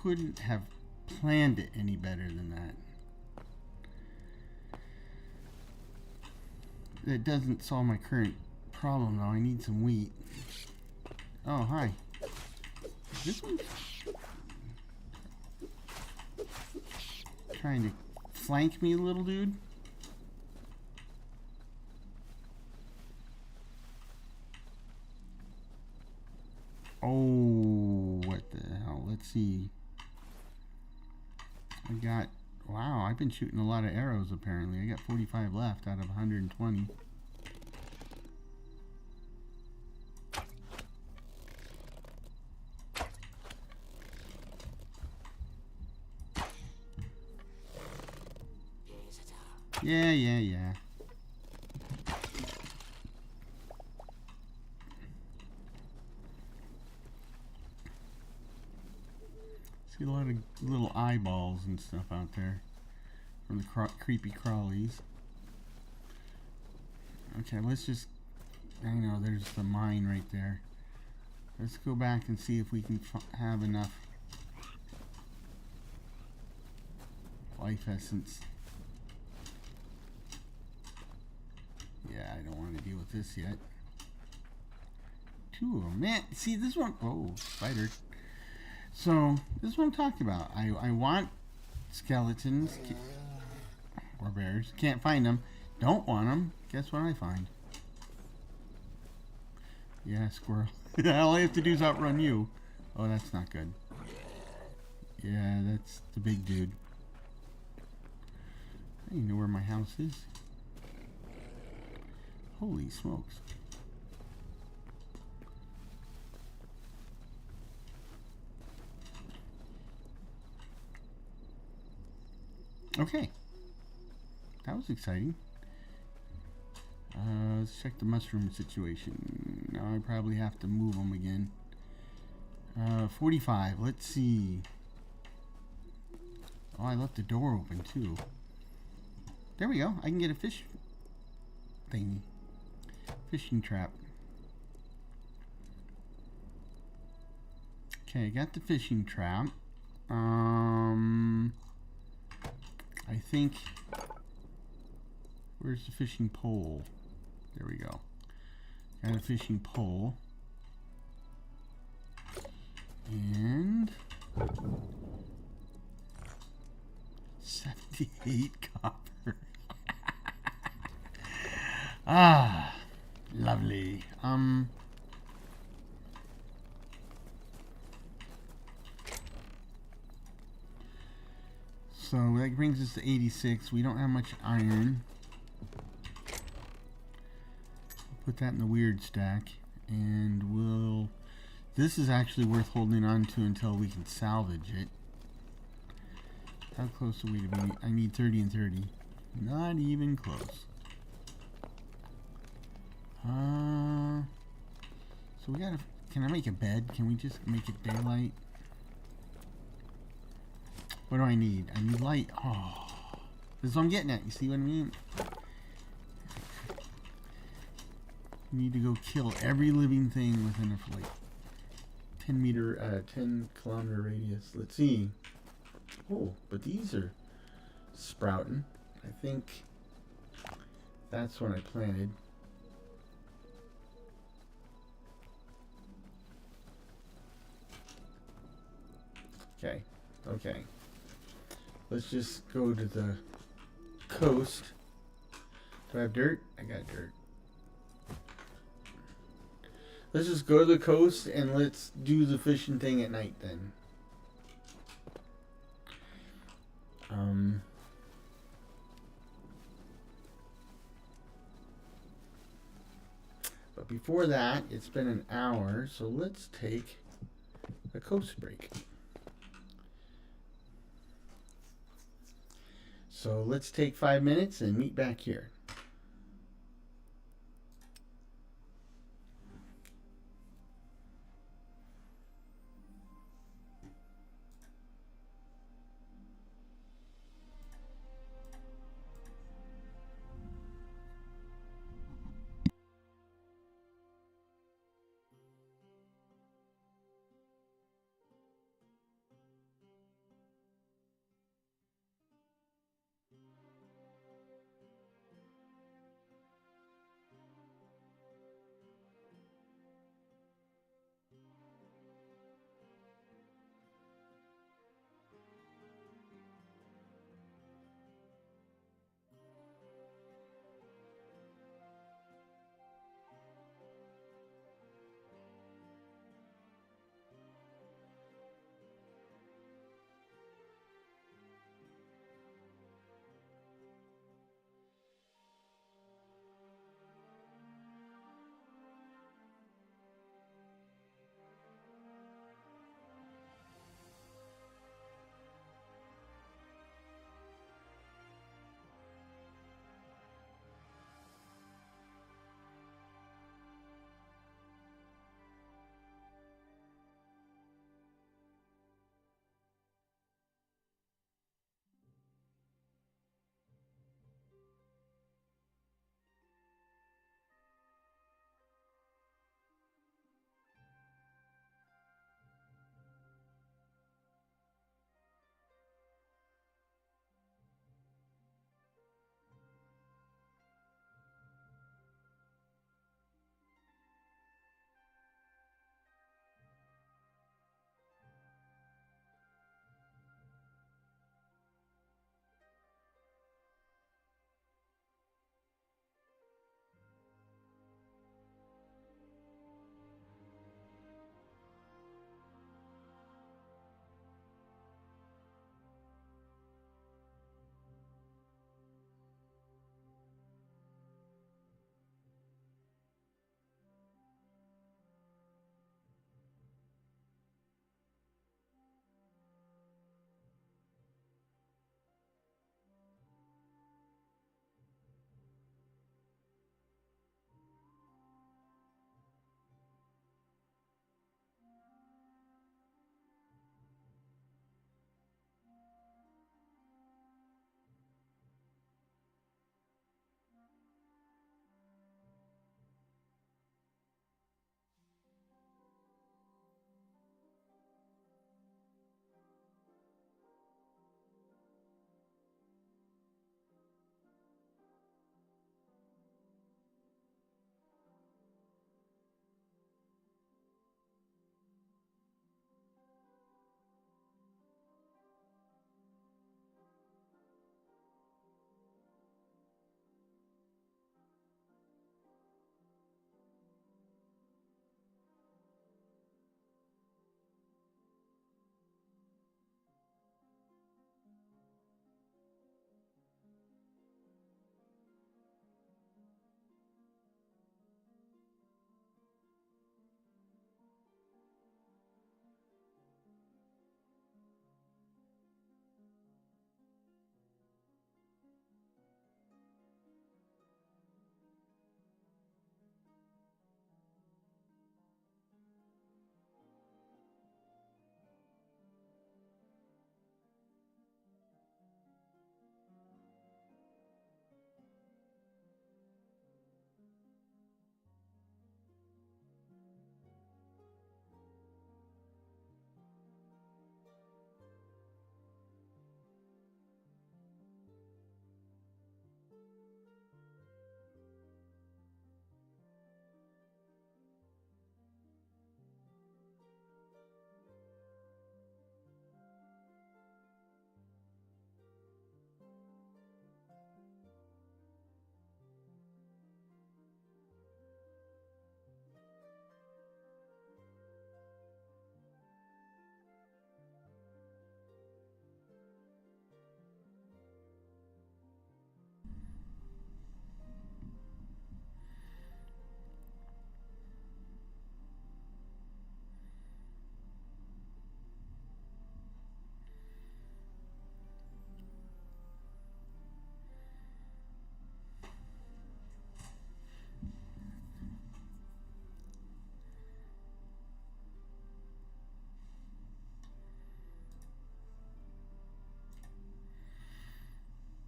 Couldn't have planned it any better than that. That doesn't solve my current problem though. I need some wheat. Oh, hi. This one trying to flank me, little dude. Oh, what the hell? Let's see. I got, wow, I've been shooting a lot of arrows apparently. I got 45 left out of 120. Yeah. See a lot of little eyeballs and stuff out there from the creepy crawlies. Okay, let's just, I know there's the mine right there. Let's go back and see if we can have enough life essence. Yeah, I don't want to deal with this yet. Two of them. Man, see this one. Oh, spider. So, this is what I'm talking about. I want skeletons or bears. Can't find them. Don't want them. Guess what I find? Yeah, squirrel. All I have to do is outrun you. Oh, that's not good. Yeah, that's the big dude. I don't even know where my house is. Holy smokes. Okay. That was exciting. Let's check the mushroom situation. Now I probably have to move them again. 45. Let's see. Oh, I left the door open too. There we go. I can get a fish thingy. Fishing trap. Okay, I got the fishing trap. I think, where's the fishing pole? There we go. Got a fishing pole. And 78 copper. Ah, lovely. So that brings us to 86. We don't have much iron. Put that in the weird stack, and we'll. This is actually worth holding on to until we can salvage it. How close are we to be? I need 30 and 30. Not even close. So we gotta. Can I make a bed? Can we just make it daylight? What do I need? I need light. Oh, this is what I'm getting at. You see what I mean? Need to go kill every living thing within a like 10 kilometer radius. Let's see. Oh, but these are sprouting. I think that's what I planted. Okay. Okay. Let's just go to the coast. Do I have dirt? I got dirt. Let's just go to the coast and let's do the fishing thing at night then. But before that, it's been an hour, so let's take a coast break. So let's take 5 minutes and meet back here.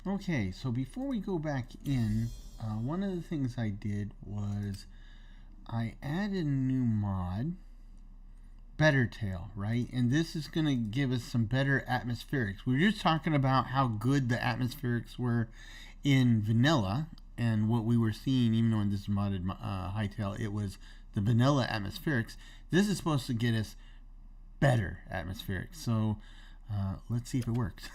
Okay, so before we go back in, one of the things I did was I added a new mod, Better Tail, right? And this is going to give us some better atmospherics. We were just talking about how good the atmospherics were in vanilla, and what we were seeing, even though in this modded Hytale, it was the vanilla atmospherics. This is supposed to get us better atmospherics. So let's see if it works.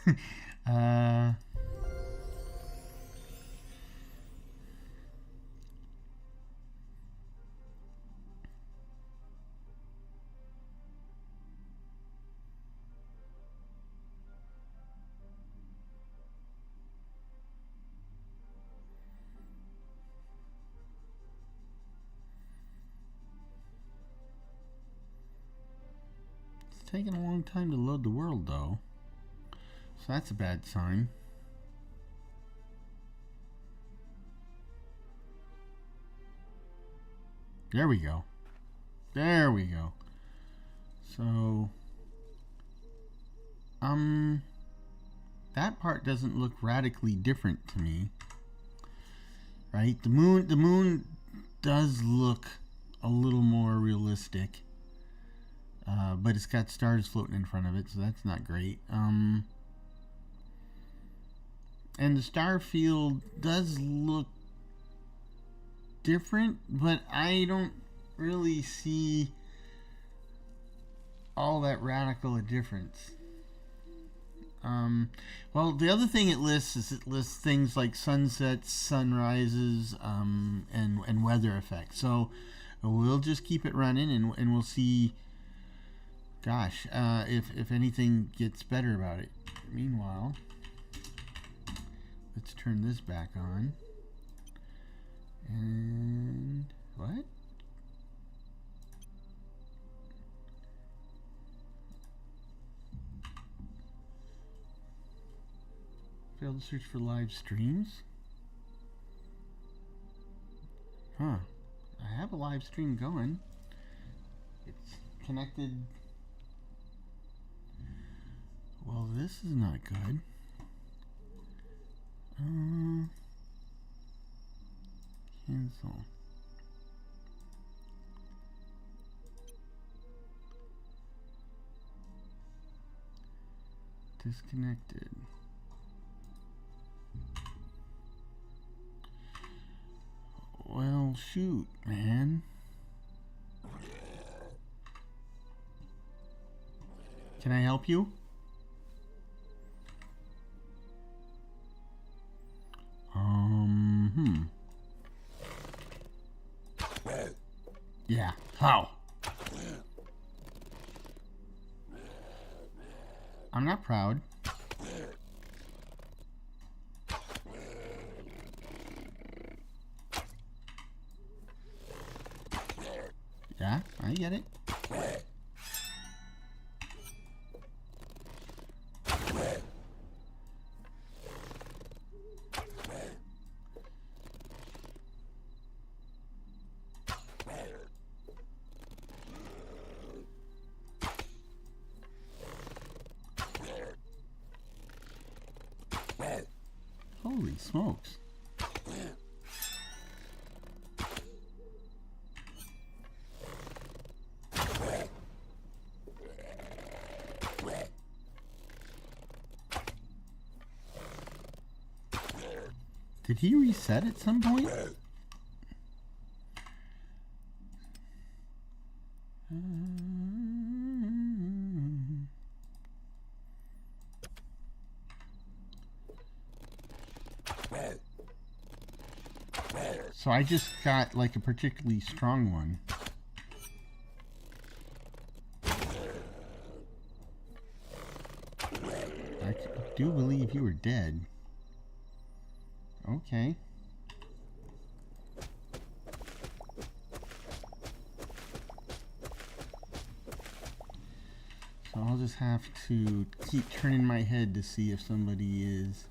It's taking a long time to load the world, though. So that's a bad sign. There we go. There we go. So, that part doesn't look radically different to me. Right? The moon does look a little more realistic. But it's got stars floating in front of it, so that's not great. And the star field does look different, but I don't really see all that radical a difference. Well, the other thing it lists is it lists things like sunsets, sunrises, and weather effects. So we'll just keep it running, and we'll see. Gosh, if anything gets better about it. Meanwhile, let's turn this back on. And what? Failed to search for live streams? Huh. I have a live stream going. It's connected. Well, this is not good. Cancel. Disconnected. Well, shoot, man. Can I help you? Yeah, how? I'm not proud. Yeah, I get it. Holy smokes. Did he reset at some point? So I just got like a particularly strong one. I do believe you were dead. Okay. So I'll just have to keep turning my head to see if somebody is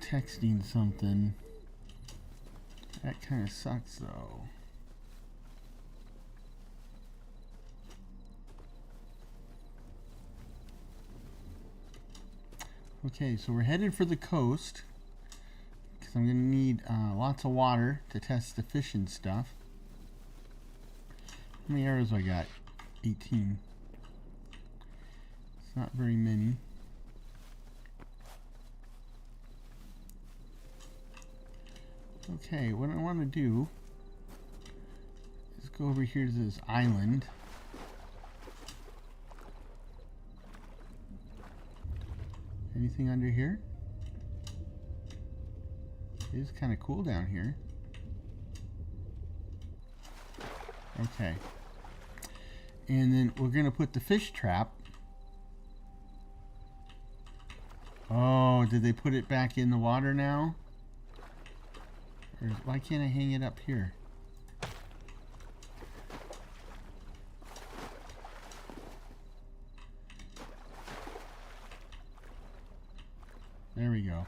texting something. That kind of sucks though. Okay, so we're headed for the coast because I'm going to need lots of water to test the fish and stuff. How many arrows I got? 18. It's not very many. Okay, what I want to do is go over here to this island. Anything under here? It is kind of cool down here. Okay. And then we're going to put the fish trap. Oh, did they put it back in the water now? Or why can't I hang it up here? There we go.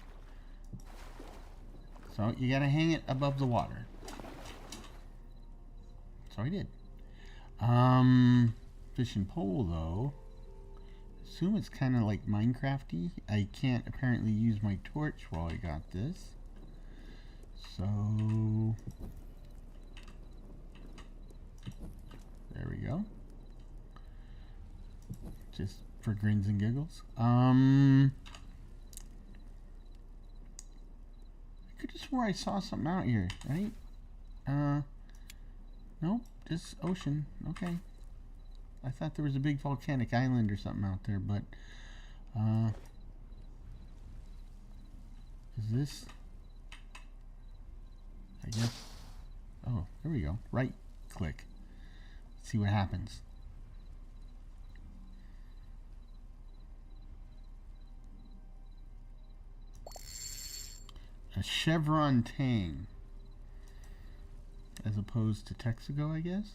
So you gotta hang it above the water. So I did. Fishing pole though. Assume it's kind of like Minecrafty. I can't apparently use my torch while I got this. So there we go. Just for grins and giggles. I could have swore I saw something out here, right? Nope, just ocean. Okay. I thought there was a big volcanic island or something out there, but is this? I guess. Oh, there we go. Right click. Let's see what happens. A chevron tang, as opposed to Texaco, I guess.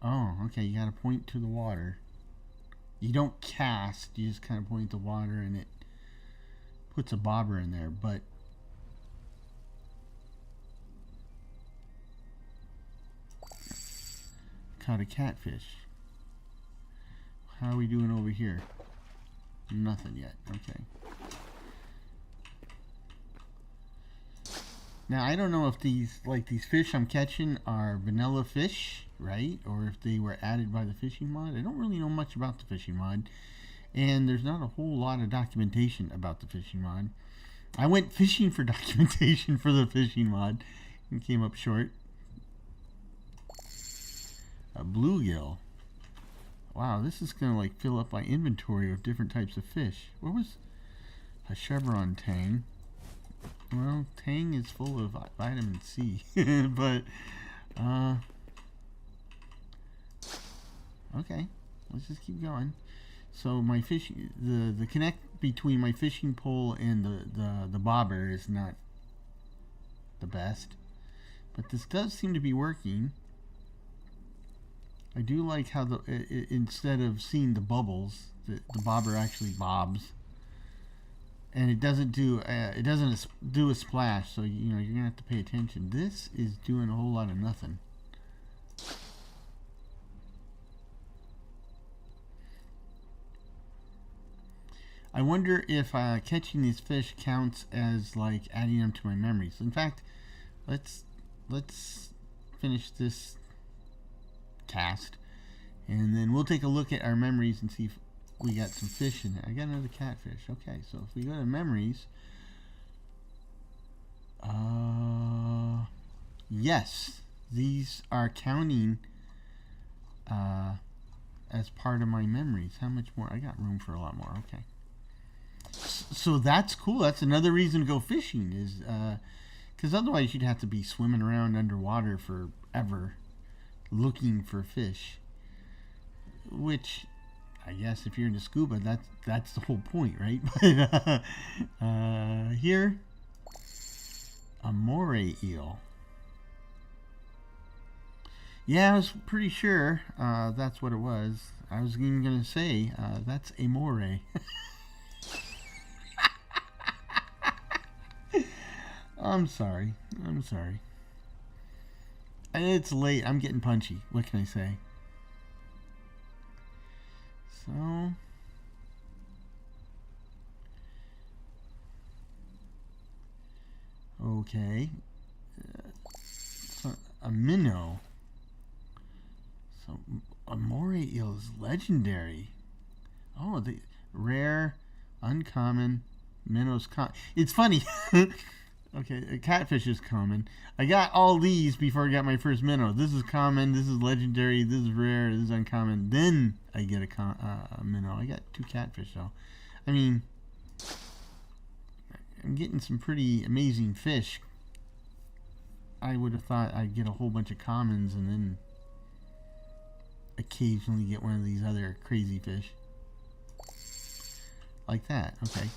Oh, okay. You got to point to the water. You don't cast. You just kind of point the water, and it puts a bobber in there. But caught a catfish. How are we doing over here? Nothing yet. Okay. Now I don't know if these fish I'm catching are vanilla fish, right? Or if they were added by the fishing mod. I don't really know much about the fishing mod, and there's not a whole lot of documentation about the fishing mod. I went fishing for documentation for the fishing mod and came up short. A bluegill. Wow, this is gonna like fill up my inventory of different types of fish. What was a chevron tang? Well, tang is full of vitamin C, but okay, let's just keep going. So my fishing, the connect between my fishing pole and the bobber is not the best, but this does seem to be working. I do like how instead of seeing the bubbles, the bobber actually bobs, and it doesn't do a splash. So you're gonna have to pay attention. This is doing a whole lot of nothing. I wonder if catching these fish counts as like adding them to my memories. In fact, let's finish this cast, and then we'll take a look at our memories and see if we got some fish in there. I got another catfish. Okay, so if we go to memories, yes, these are counting as part of my memories. How much more? I got room for a lot more. Okay, so that's cool. That's another reason to go fishing, is because otherwise you'd have to be swimming around underwater forever looking for fish, which I guess if you're into scuba, that's the whole point, right? But here, a moray eel. Yeah, I was pretty sure that's what it was. I was even going to say that's a moray. I'm sorry. It's late. I'm getting punchy. What can I say? So okay, so a minnow. So a moray eel is legendary. Oh, the rare, uncommon, minnows. It's funny. Okay, a catfish is common. I got all these before I got my first minnow. This is common. This is legendary. This is rare. This is uncommon. Then I get a minnow. I got 2 catfish though. I mean, I'm getting some pretty amazing fish. I would have thought I'd get a whole bunch of commons and then occasionally get one of these other crazy fish. Like that. Okay.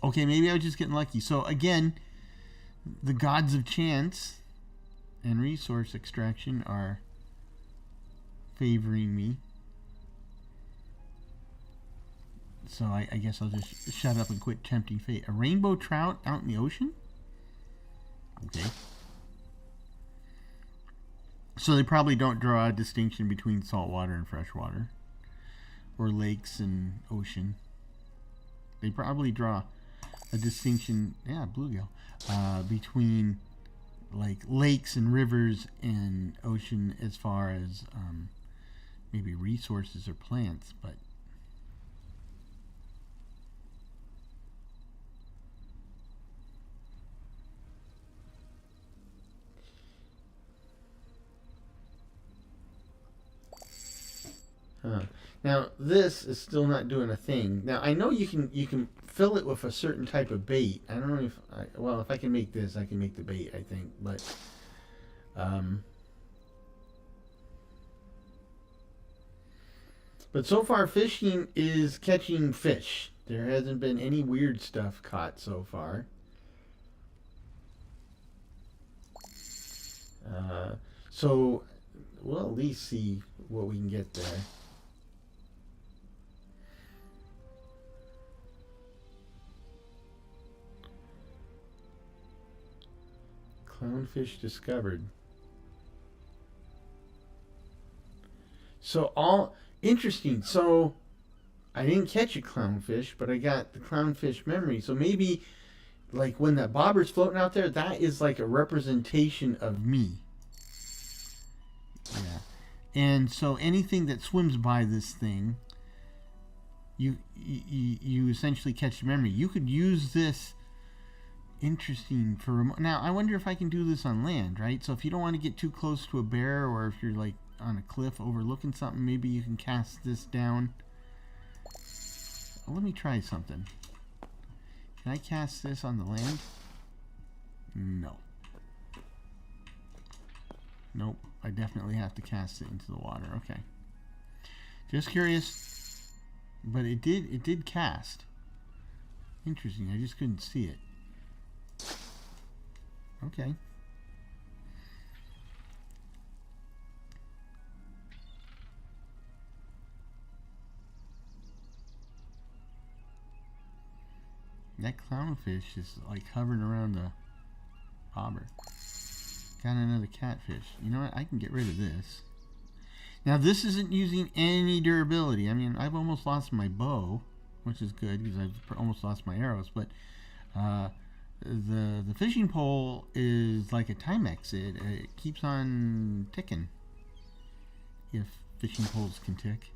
Okay, maybe I was just getting lucky. So again, the gods of chance and resource extraction are favoring me. So I guess I'll just shut up and quit tempting fate. A rainbow trout out in the ocean? Okay. So they probably don't draw a distinction between saltwater and freshwater, or lakes and ocean. They probably draw a distinction, yeah, bluegill, between like lakes and rivers and ocean as far as maybe resources or plants, but now this is still not doing a thing. Now I know you can fill it with a certain type of bait. I don't know if if I can make this, I can make the bait, I think. But so far fishing is catching fish. There hasn't been any weird stuff caught so far. So we'll at least see what we can get there. Clownfish discovered. So all interesting. So I didn't catch a clownfish, but I got the clownfish memory. So maybe like when that bobber's floating out there, that is like a representation of me. Yeah. And so anything that swims by this thing, you essentially catch the memory. You could use this. Interesting for now. I wonder if I can do this on land, right? So if you don't want to get too close to a bear, or if you're like on a cliff overlooking something, maybe you can cast this down. Well, let me try something. Can I cast this on the land? No. Nope. I definitely have to cast it into the water. Okay. Just curious, but it did cast. Interesting. I just couldn't see it. Okay. That clownfish is like hovering around the bobber. Got another catfish. You know what? I can get rid of this. Now this isn't using any durability. I mean, I've almost lost my bow, which is good because I've almost lost my arrows, but the fishing pole is like a Timex. It keeps on ticking. If fishing poles can tick.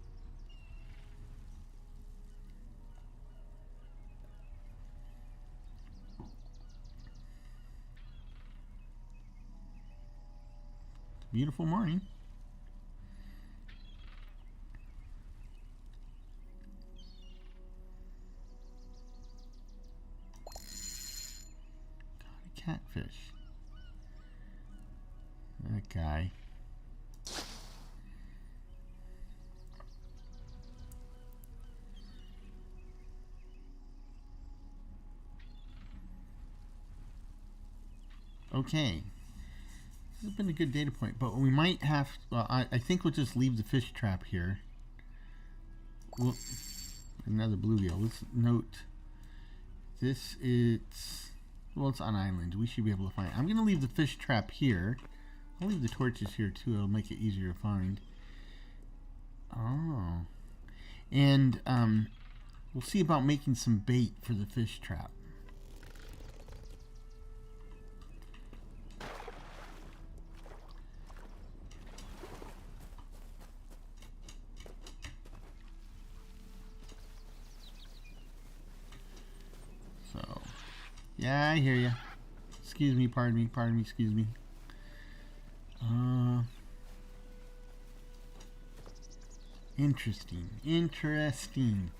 Beautiful morning. Catfish. That guy. Okay. This has been a good data point, but we might have, well, I think we'll just leave the fish trap here. Well, another bluegill. Let's note this is, well, it's on island. We should be able to find it. I'm going to leave the fish trap here. I'll leave the torches here too. It'll make it easier to find. Oh. And we'll see about making some bait for the fish trap. So, yeah, I hear you. Excuse me, pardon me, excuse me. Interesting.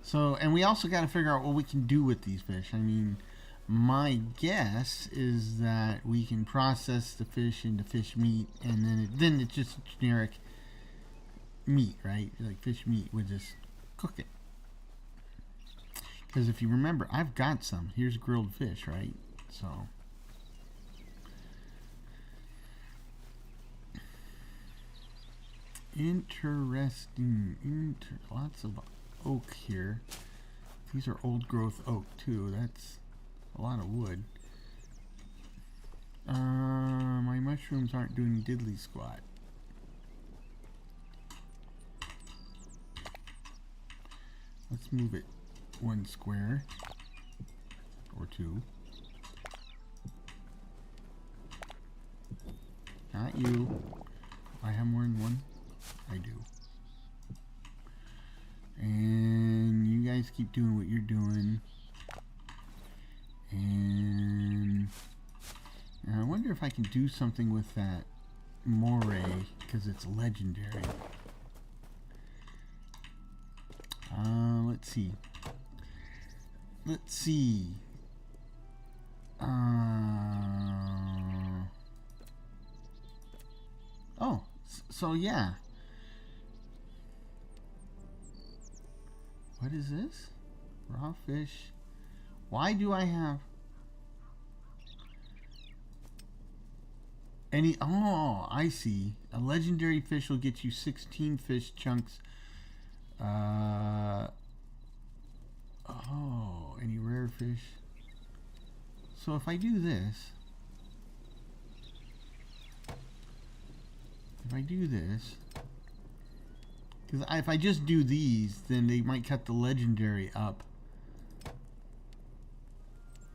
So, and we also got to figure out what we can do with these fish. I mean, my guess is that we can process the fish into fish meat, and then it's just generic meat, right? Like fish meat, we just cook it. Because if you remember, I've got some. Here's grilled fish, right? So. Interesting. Lots of oak here. These are old growth oak too. That's a lot of wood. My mushrooms aren't doing diddly squat. Let's move it one square or two. Not you. I have more than one. I do. And you guys keep doing what you're doing. And I wonder if I can do something with that moray, because it's legendary. Let's see. Oh, so yeah. What is this? Raw fish. Why do I have any? Oh, I see. A legendary fish will get you 16 fish chunks. Oh, any rare fish? So if I do this, because if I just do these, then they might cut the legendary up.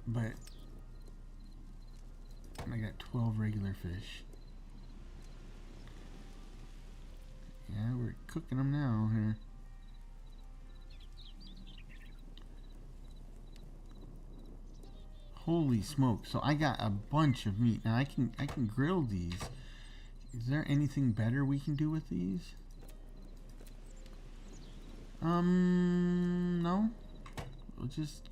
But I got 12 regular fish. Yeah, we're cooking them now here. Holy smoke. So I got a bunch of meat. Now I can grill these. Is there anything better we can do with these? No. We'll just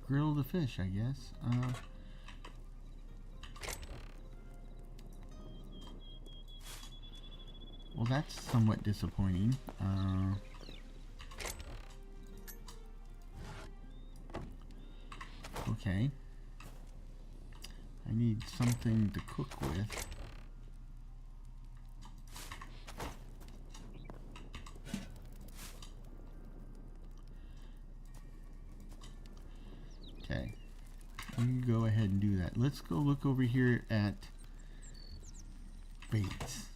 grill the fish, I guess. Well, that's somewhat disappointing. Okay. I need something to cook with. Okay. You can go ahead and do that. Let's go look over here at baits.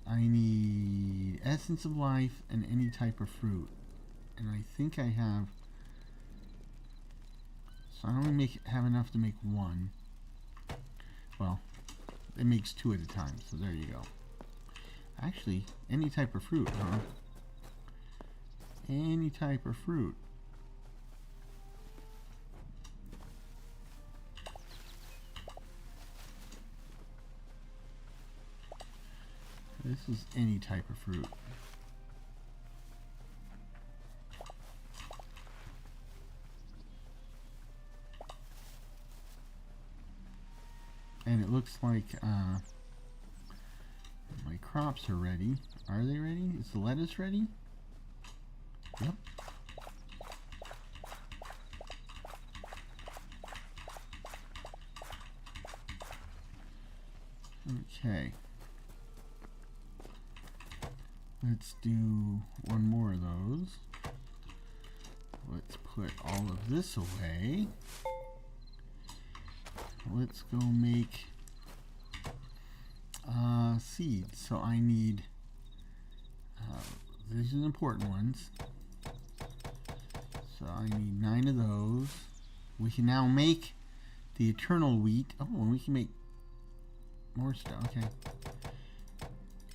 I need essence of life and any type of fruit. And I think I have. So I only have enough to make one. Well, it makes two at a time, so there you go. Actually, any type of fruit, huh? Any type of fruit. This is any type of fruit. And it looks like my crops are ready. Are they ready? Is the lettuce ready? Yep. Okay. Let's do one more of those. Let's put all of this away. Let's go make seeds. So I need These are the important ones. So I need 9 of those. We can now make the eternal wheat. Oh, and we can make more stuff. Okay.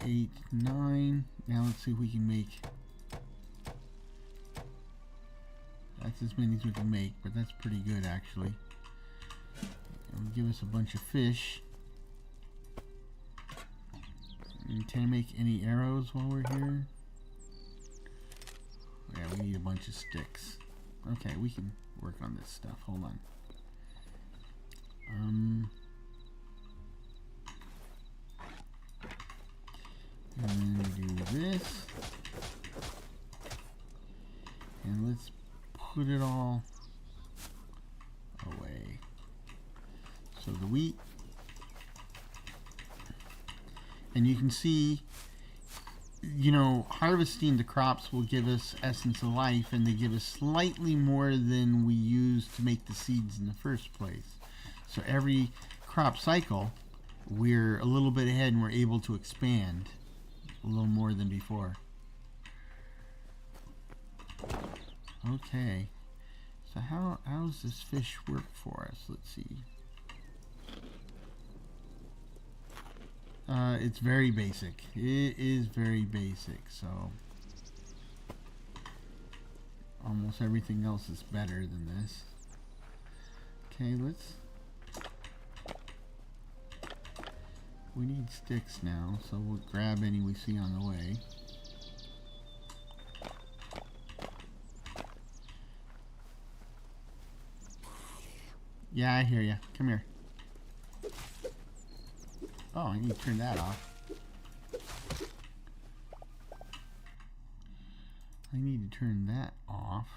8, 9. Now let's see if we can make. That's as many as we can make, but that's pretty good actually. It'll give us a bunch of fish. And can I make any arrows while we're here? Yeah, we need a bunch of sticks. Okay, we can work on this stuff. Hold on. And then we do this. And let's put it all away. So the wheat. And you can see, you know, harvesting the crops will give us essence of life, and they give us slightly more than we use to make the seeds in the first place. So every crop cycle, we're a little bit ahead and we're able to expand a little more than before. Okay, so how does this fish work for us? Let's see. It's very basic. It is very basic, so almost everything else is better than this. Okay, we need sticks now, so we'll grab any we see on the way. Yeah, I hear you. Come here. Oh, I need to turn that off. I need to turn that off.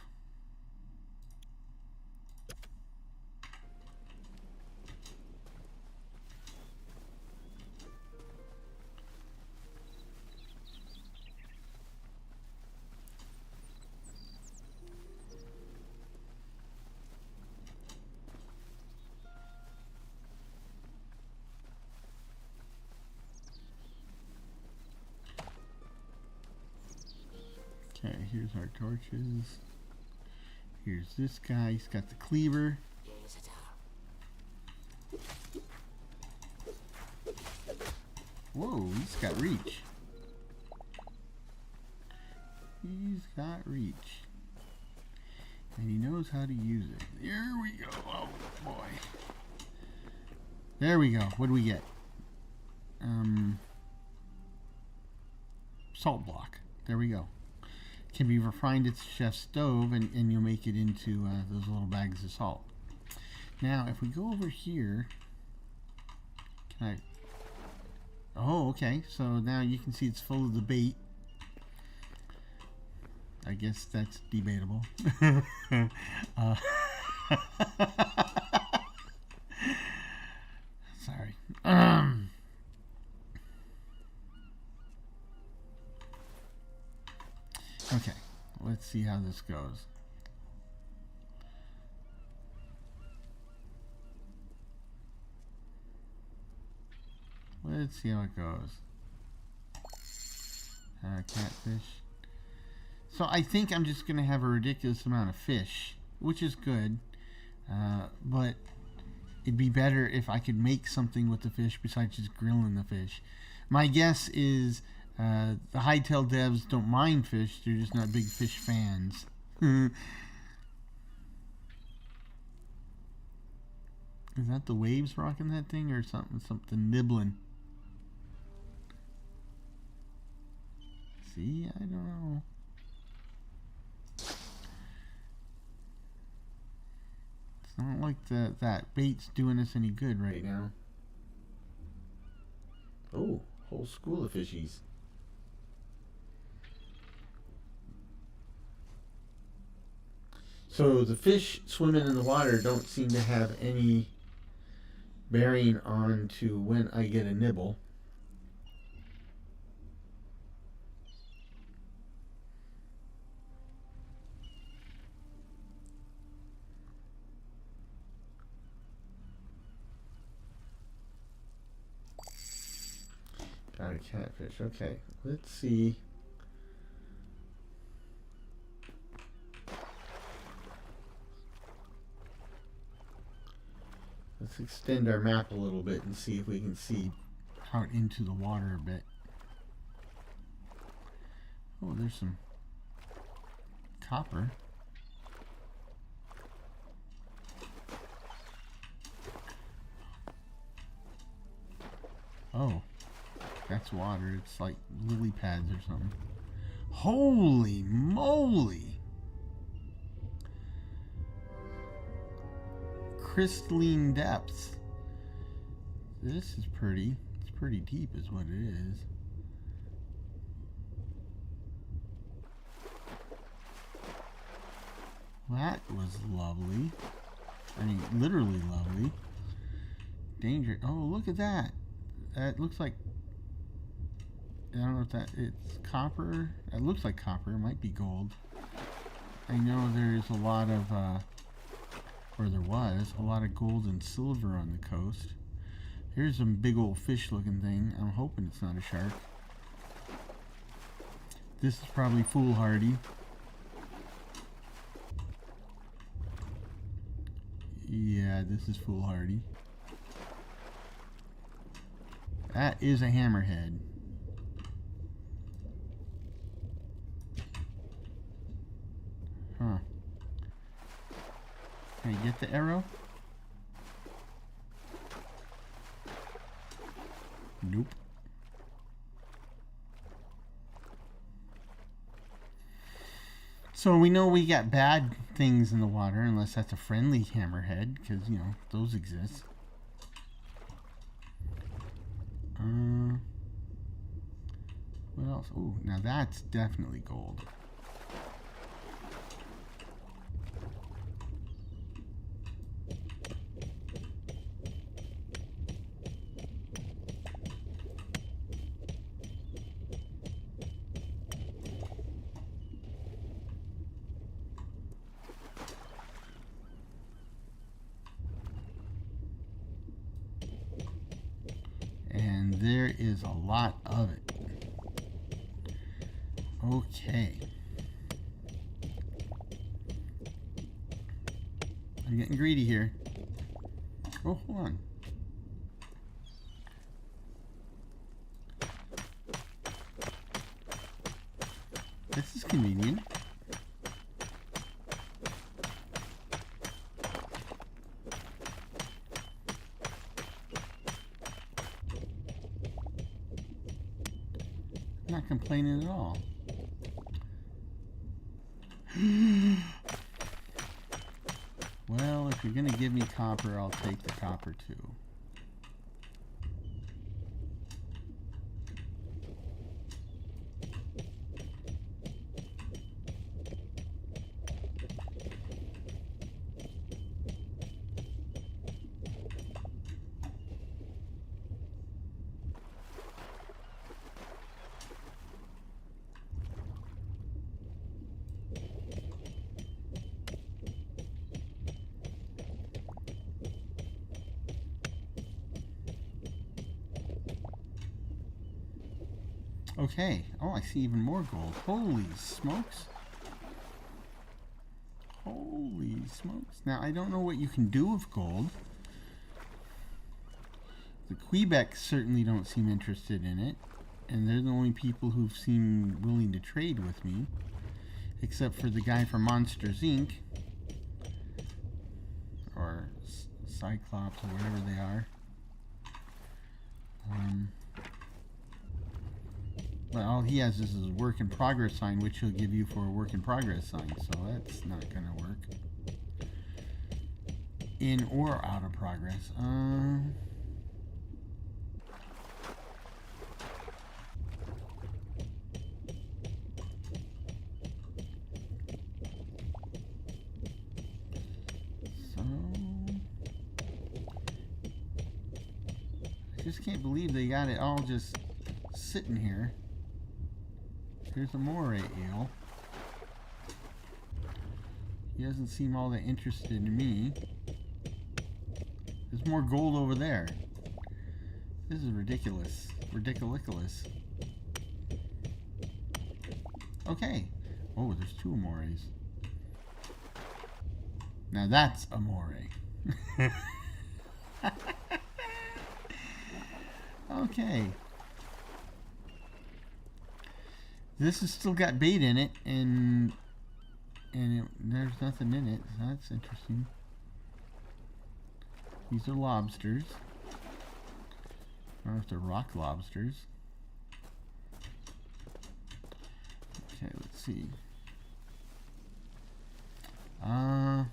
Okay, here's our torches. Here's this guy. He's got the cleaver. Whoa, he's got reach. He's got reach. And he knows how to use it. There we go. Oh, boy. There we go. What do we get? Salt block. There we go. Can be refined at the chef's stove, and you'll make it into those little bags of salt. Now, if we go over here, can I? Oh, okay. So now you can see it's full of the bait. I guess that's debatable. Sorry. Okay, let's see how this goes. Let's see how it goes. Catfish. So I think I'm just going to have a ridiculous amount of fish, which is good. But it'd be better if I could make something with the fish besides just grilling the fish. My guess is the Hytale devs don't mind fish, they're just not big fish fans. Is that the waves rocking that thing, or something nibbling? See, I don't know. It's not like that bait's doing us any good right now. Oh, whole school of fishies. So the fish swimming in the water don't seem to have any bearing on to when I get a nibble. Got a catfish. Okay, let's see. Let's extend our map a little bit and see if we can see out into the water a bit. Oh, there's some copper. Oh, that's water. It's like lily pads or something. Holy moly! Crystalline depths. This is pretty. It's pretty deep is what it is. That was lovely. I mean, literally lovely. Danger. Oh, look at that. That looks like, I don't know if that, it's copper. It looks like copper. It might be gold. I know there's a lot of, or there was, a lot of gold and silver on the coast. Here's some big old fish looking thing. I'm hoping it's not a shark. This is probably foolhardy. Yeah, this is foolhardy. That is a hammerhead. Huh. Can I get the arrow? Nope. So we know we got bad things in the water, unless that's a friendly hammerhead, because, you know, those exist. What else? Oh, now that's definitely gold. And there is a lot of it. Okay. I'm getting greedy here. Oh, hold on. This is convenient. I'm not complaining at all. Well, if you're gonna give me copper, I'll take the copper too. Okay. Oh, I see even more gold. Holy smokes. Holy smokes. Now, I don't know what you can do with gold. The Quebec certainly don't seem interested in it. And they're the only people who've seemed willing to trade with me. Except for the guy from Monsters, Inc. Or Cyclops, or whatever they are. But all he has is a work in progress sign, which he'll give you for a work in progress sign. So that's not going to work. In or out of progress. I just can't believe they got it all just sitting here. Here's a moray eel. He doesn't seem all that interested in me. There's more gold over there. This is ridiculous. Ridiculous. Okay. Oh, there's two morays. Now that's a moray. Okay. This has still got bait in it, and there's nothing in it. So that's interesting. These are lobsters. I don't know if they're rock lobsters. Okay, let's see. How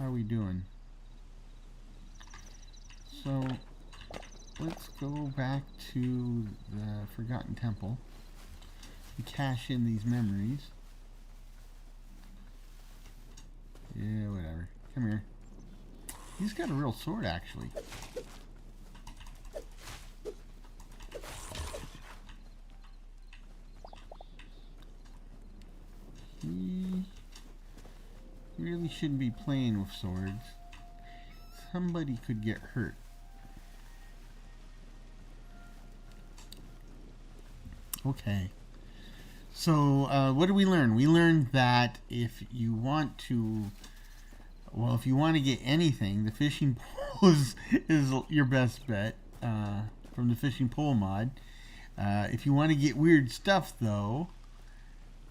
are we doing? So let's go back to the Forgotten Temple and cash in these memories. Yeah, whatever. Come here. He's got a real sword, actually. He really shouldn't be playing with swords. Somebody could get hurt. Okay. So, what did we learn? We learned that if you want to, well, if you want to get anything, the fishing pole is your best bet from the fishing pole mod. If you want to get weird stuff, though,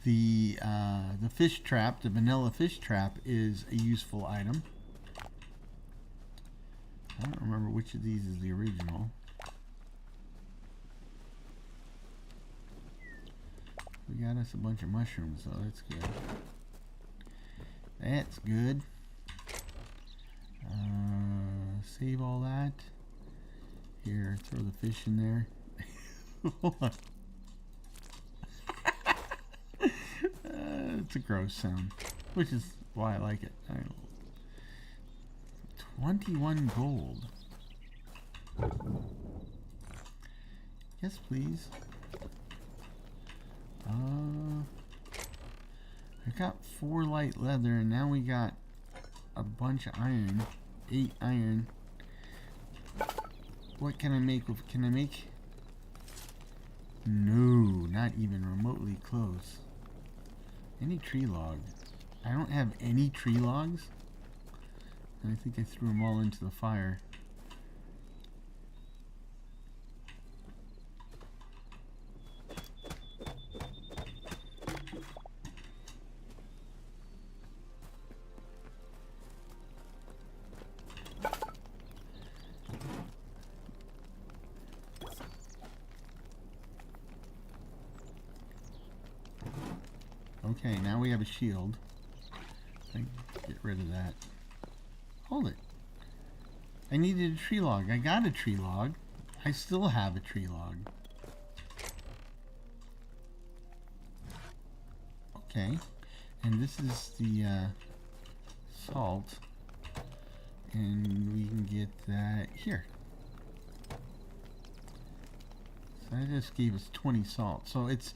the fish trap, the vanilla fish trap, is a useful item. I don't remember which of these is the original. We got us a bunch of mushrooms, so that's good. That's good. Save all that. Here, throw the fish in there. It's a gross sound, which is why I like it. 21 gold. Yes, please. I got 4 light leather, and now we got a bunch of iron. 8 iron. What can I make with? Can I make? No, not even remotely close. Any tree log? I don't have any tree logs. And I think I threw them all into the fire. Okay, now we have a shield. Get rid of that. Hold it. I needed a tree log. I got a tree log. I still have a tree log. Okay. And this is the salt. And we can get that here. So that just gave us 20 salt. So it's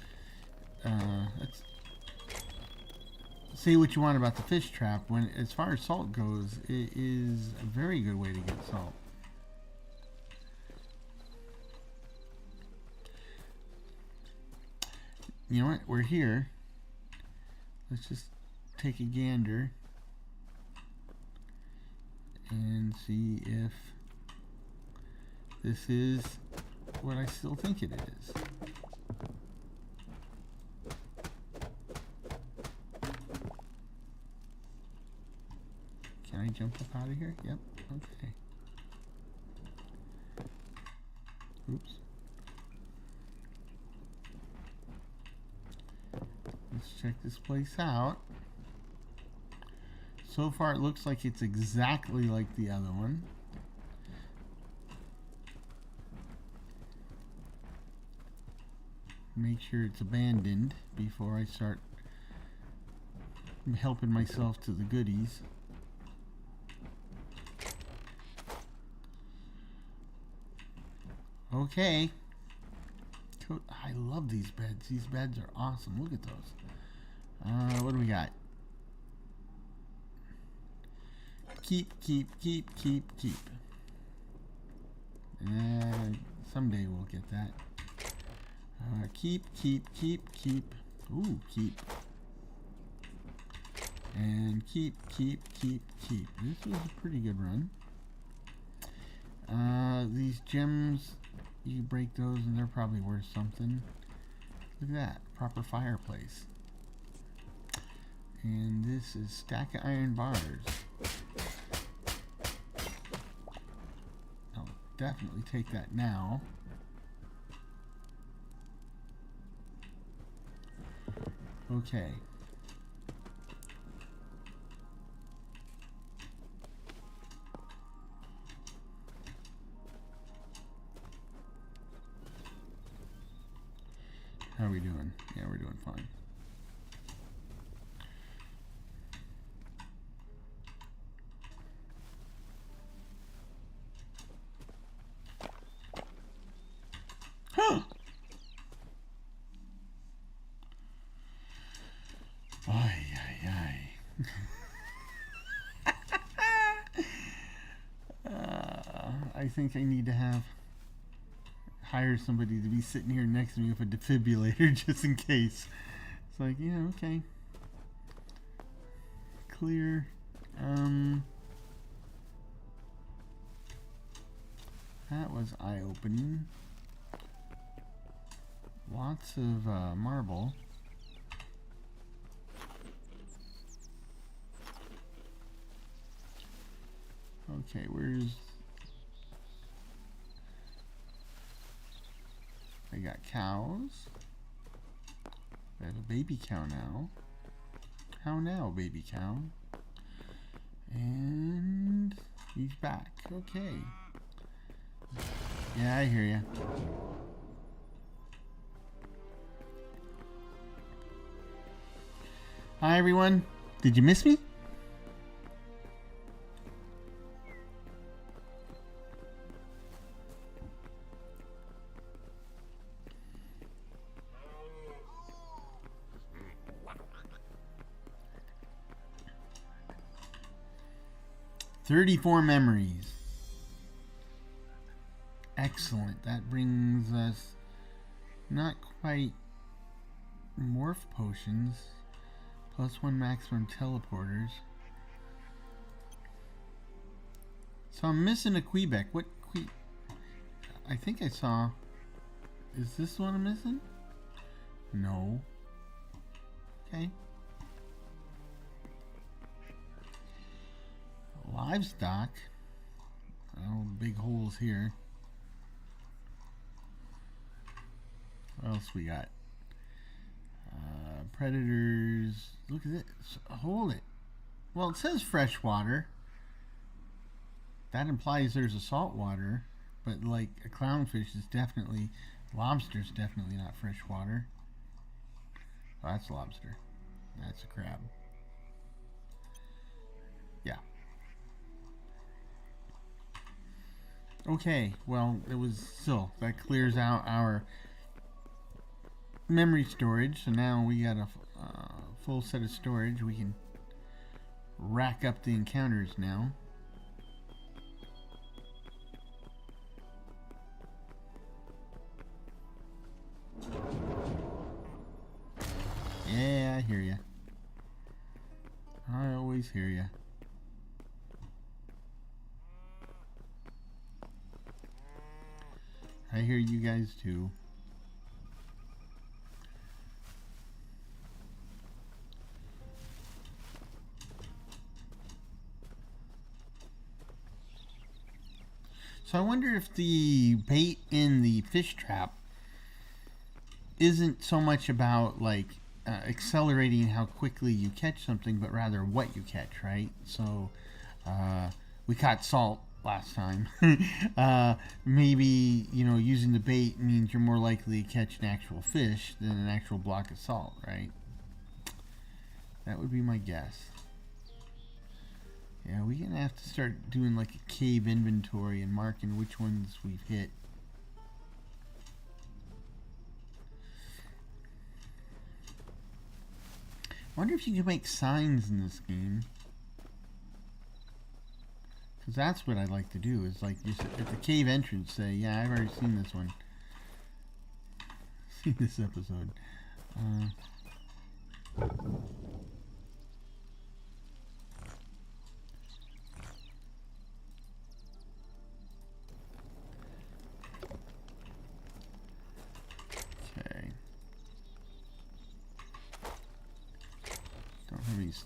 say what you want about the fish trap. When as far as salt goes, it is a very good way to get salt. You know what? We're here. Let's just take a gander and see if this is what I still think it is. Can I jump up out of here? Yep. Okay. Oops. Let's check this place out. So far it looks like it's exactly like the other one. Make sure it's abandoned before I start helping myself to the goodies. Okay. I love these beds. These beds are awesome. Look at those. What do we got? Keep. Someday we'll get that. Keep. Ooh, keep. And keep. This was a pretty good run. These gems, you break those and they're probably worth something. Look at that, proper fireplace. And this is stack of iron bars. I'll definitely take that now. Okay. How are we doing? Yeah, we're doing fine. Ay, ay, ay. I think I need to hire somebody to be sitting here next to me with a defibrillator just in case. It's like, yeah, okay. Clear. That was eye-opening. Lots of marble. Okay, where's... I got cows. I have a baby cow now. How now, baby cow? And he's back. Okay. Yeah, I hear ya. Hi, everyone. Did you miss me? "34 memories." Excellent. That brings us not quite morph potions. +1 maximum teleporters. So I'm missing a Quebec. What I think I saw... Is this one I'm missing? No. Okay. Livestock. Oh, big holes here. What else we got? Predators. Look at this. Hold it. Well, it says freshwater. That implies there's a saltwater, but like a clownfish is definitely, lobster's definitely not freshwater. Oh, that's a lobster. That's a crab. Yeah. Okay, well, it was still, that clears out our memory storage, so now we got a full set of storage. We can rack up the encounters now. Yeah, I hear ya. I always hear ya. I hear you guys too. So I wonder if the bait in the fish trap isn't so much about like accelerating how quickly you catch something, but rather what you catch, right? So we caught salt last time. Maybe, you know, using the bait means you're more likely to catch an actual fish than an actual block of salt, right? That would be my guess. Yeah, we're gonna have to start doing like a cave inventory and marking which ones we've hit. I wonder if you can make signs in this game. Because that's what I'd like to do, is like just at the cave entrance say, yeah, I've already seen this one. Seen this episode.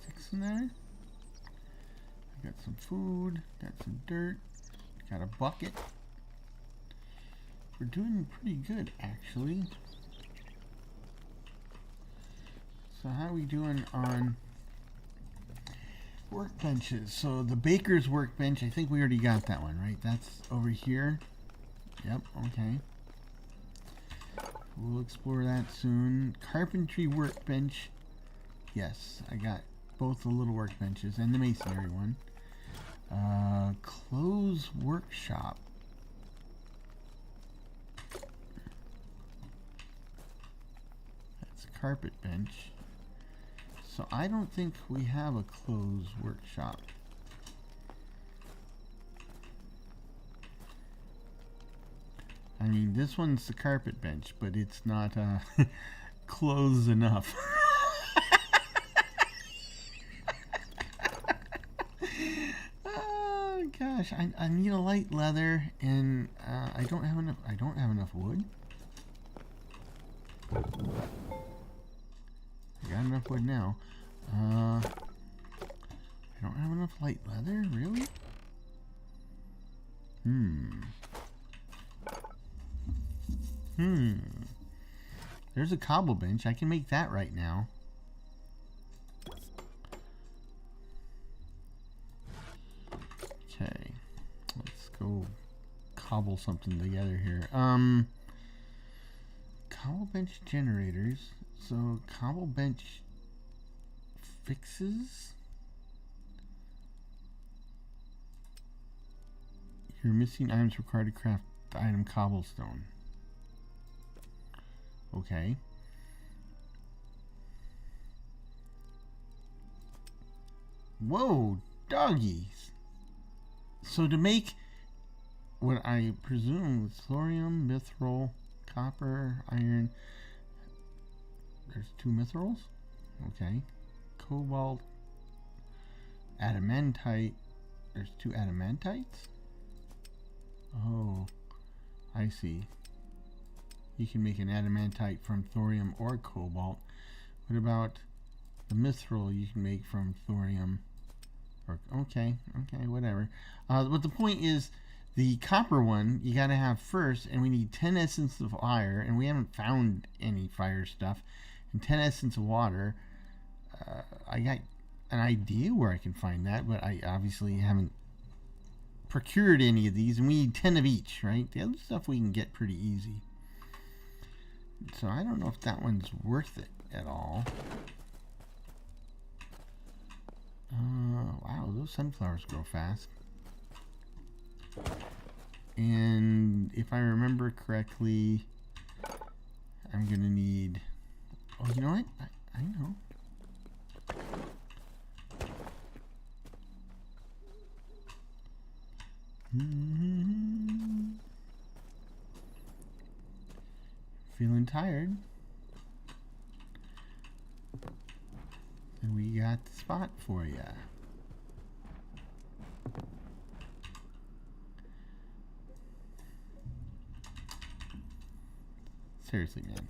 sticks in there. I got some food, got some dirt, got a bucket. We're doing pretty good, actually. So how are we doing on workbenches? So the baker's workbench, I think we already got that one, right? That's over here. Yep, okay. We'll explore that soon. Carpentry workbench. Yes, I got both the little workbenches and the masonry one. Clothes workshop. That's a carpet bench. So I don't think we have a clothes workshop. I mean, this one's the carpet bench, but it's not clothes enough. Oh gosh, I need a light leather, and I don't have enough. I don't have enough wood. I got enough wood now. I don't have enough light leather, really? There's a cobble bench. I can make that right now. Okay. Let's go cobble something together here. Cobble bench generators. So cobble bench fixes. Your missing items required to craft the item cobblestone. Okay. Whoa, doggies. So to make what I presume is thorium, mithril, copper, iron. There's 2 mithrils. Okay. Cobalt, adamantite. There's 2 adamantites. Oh, I see. You can make an adamantite from thorium or cobalt. What about the mithril you can make from thorium? Or, okay, whatever. But the point is, the copper one you gotta have first, and we need 10 essence of fire, and we haven't found any fire stuff, and 10 essence of water. I got an idea where I can find that, but I obviously haven't procured any of these, and we need 10 of each, right? The other stuff we can get pretty easy. So I don't know if that one's worth it at all. Wow, those sunflowers grow fast. And if I remember correctly, I'm gonna need... Oh, you know what? I know. Feeling tired? And we got the spot for you. Seriously, man.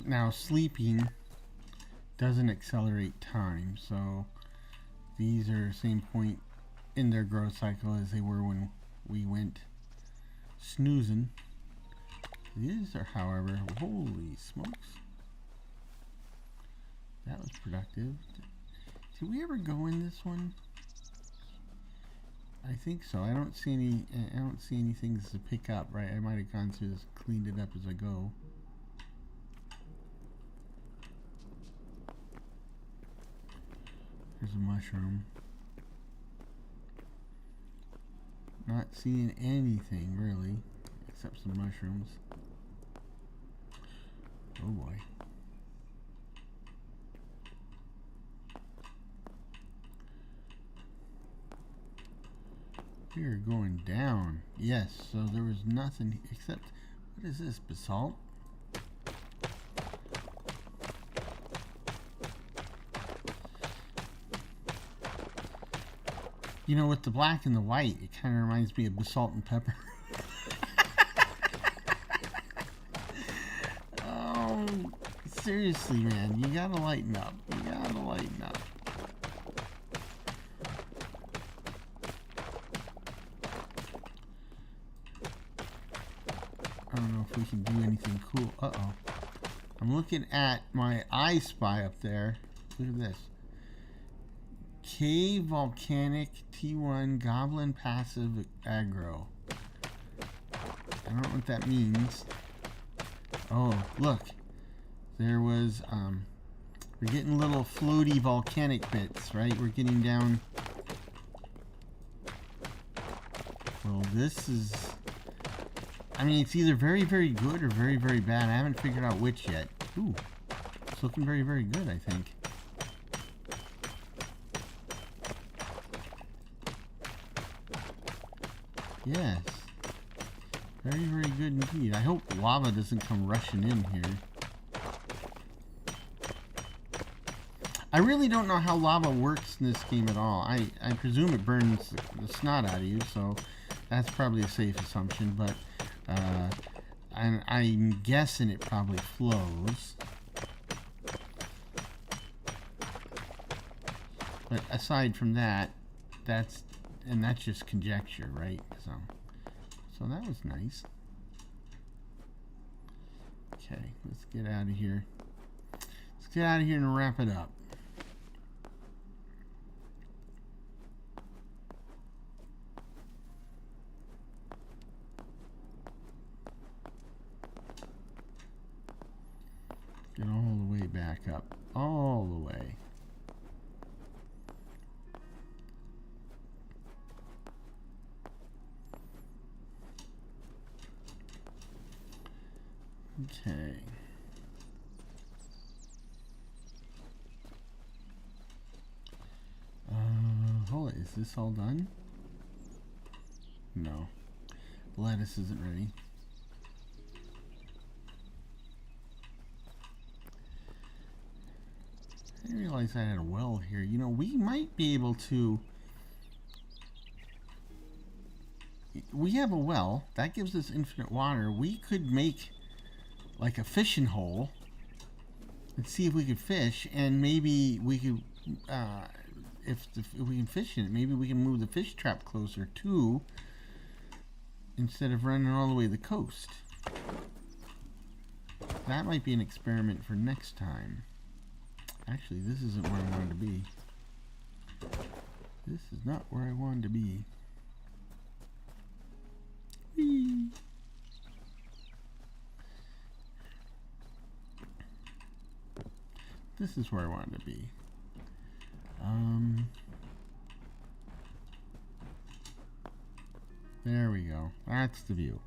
Now, sleeping doesn't accelerate time, so these are the same point in their growth cycle as they were when we went snoozing. These are, however, holy smokes, that was productive. Did we ever go in this one? I think so. I don't see any things to pick up, right? I might have gone through this, cleaned it up as I go. There's a mushroom. Not seeing anything really, except some mushrooms. Oh boy. We are going down. Yes, so there was nothing except, what is this, basalt? You know, with the black and the white, it kind of reminds me of basalt and pepper. Oh, seriously, man, you gotta lighten up. You gotta lighten up. I don't know if we can do anything cool. Uh-oh. I'm looking at my I Spy up there. Look at this. Cave Volcanic T1 Goblin Passive Aggro. I don't know what that means. Oh, look. There was, we're getting little floaty volcanic bits, right? We're getting down. Well, this is, I mean, it's either very, very good or very, very bad. I haven't figured out which yet. Ooh, it's looking very, very good, I think. Yes. Very, very good indeed. I hope lava doesn't come rushing in here. I really don't know how lava works in this game at all. I presume it burns the snot out of you, so that's probably a safe assumption, but I'm guessing it probably flows. But aside from that, that's just conjecture, right? So that was nice. Okay, let's get out of here. Let's get out of here and wrap it up. Get all the way back up. All the way. Okay. Hold it. Is this all done? No. The lettuce isn't ready. I didn't realize I had a well here. You know, we might be able to... We have a well. That gives us infinite water. We could make like a fishing hole and see if we could fish, and maybe we could, if we can fish in it, maybe we can move the fish trap closer too, instead of running all the way to the coast. That might be an experiment for next time. Actually, this isn't where I wanted to be. This is not where I wanted to be. Whee! This is where I wanted to be. There we go. That's the view.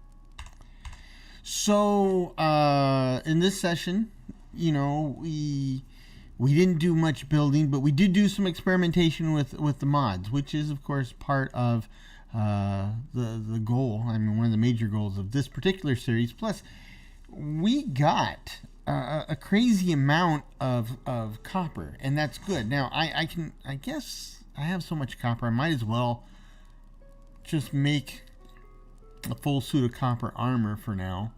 So, in this session, you know, we didn't do much building, but we did do some experimentation with the mods, which is, of course, part of the goal. I mean, one of the major goals of this particular series. Plus, we got a crazy amount of copper, and that's good. Now, I guess I have so much copper, I might as well just make a full suit of copper armor for now,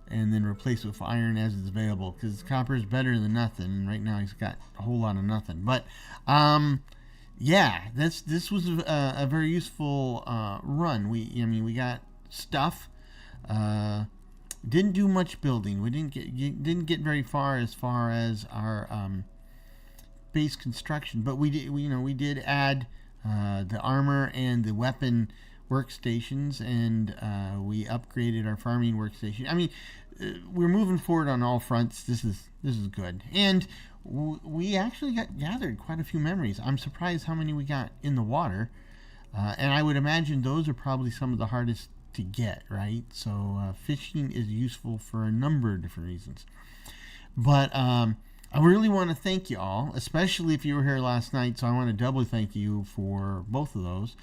and then replace it with iron as it's available, because copper is better than nothing, and right now he's got a whole lot of nothing. But yeah, this was a very useful run. We got stuff. Didn't do much building. We didn't get very far as our base construction, but we did add the armor and the weapon workstations, and we upgraded our farming workstation. I mean, we're moving forward on all fronts. This is good, and we actually gathered quite a few memories. I'm surprised how many we got in the water, and I would imagine those are probably some of the hardest to get, right? So fishing is useful for a number of different reasons. But I really want to thank you all, especially if you were here last night. So I want to doubly thank you for both of those.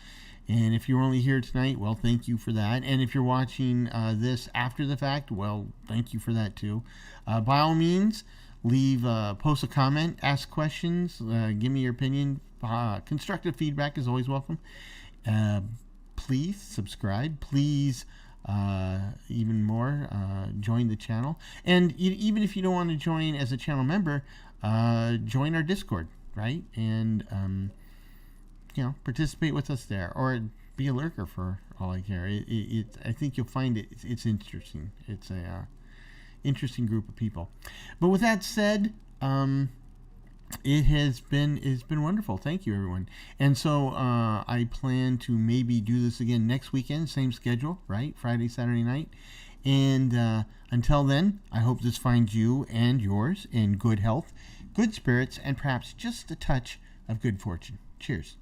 And if you're only here tonight, well, thank you for that. And if you're watching this after the fact, well, thank you for that too. By all means, post a comment, ask questions, give me your opinion. Constructive feedback is always welcome. Please subscribe. Please, even more, join the channel. And even if you don't want to join as a channel member, join our Discord, right? And participate with us there, or be a lurker for all I care. I think you'll find it's interesting. It's a interesting group of people. But with that said, it's been wonderful. Thank you, everyone. And so I plan to maybe do this again next weekend, same schedule, right? Friday, Saturday night. And until then, I hope this finds you and yours in good health, good spirits, and perhaps just a touch of good fortune. Cheers.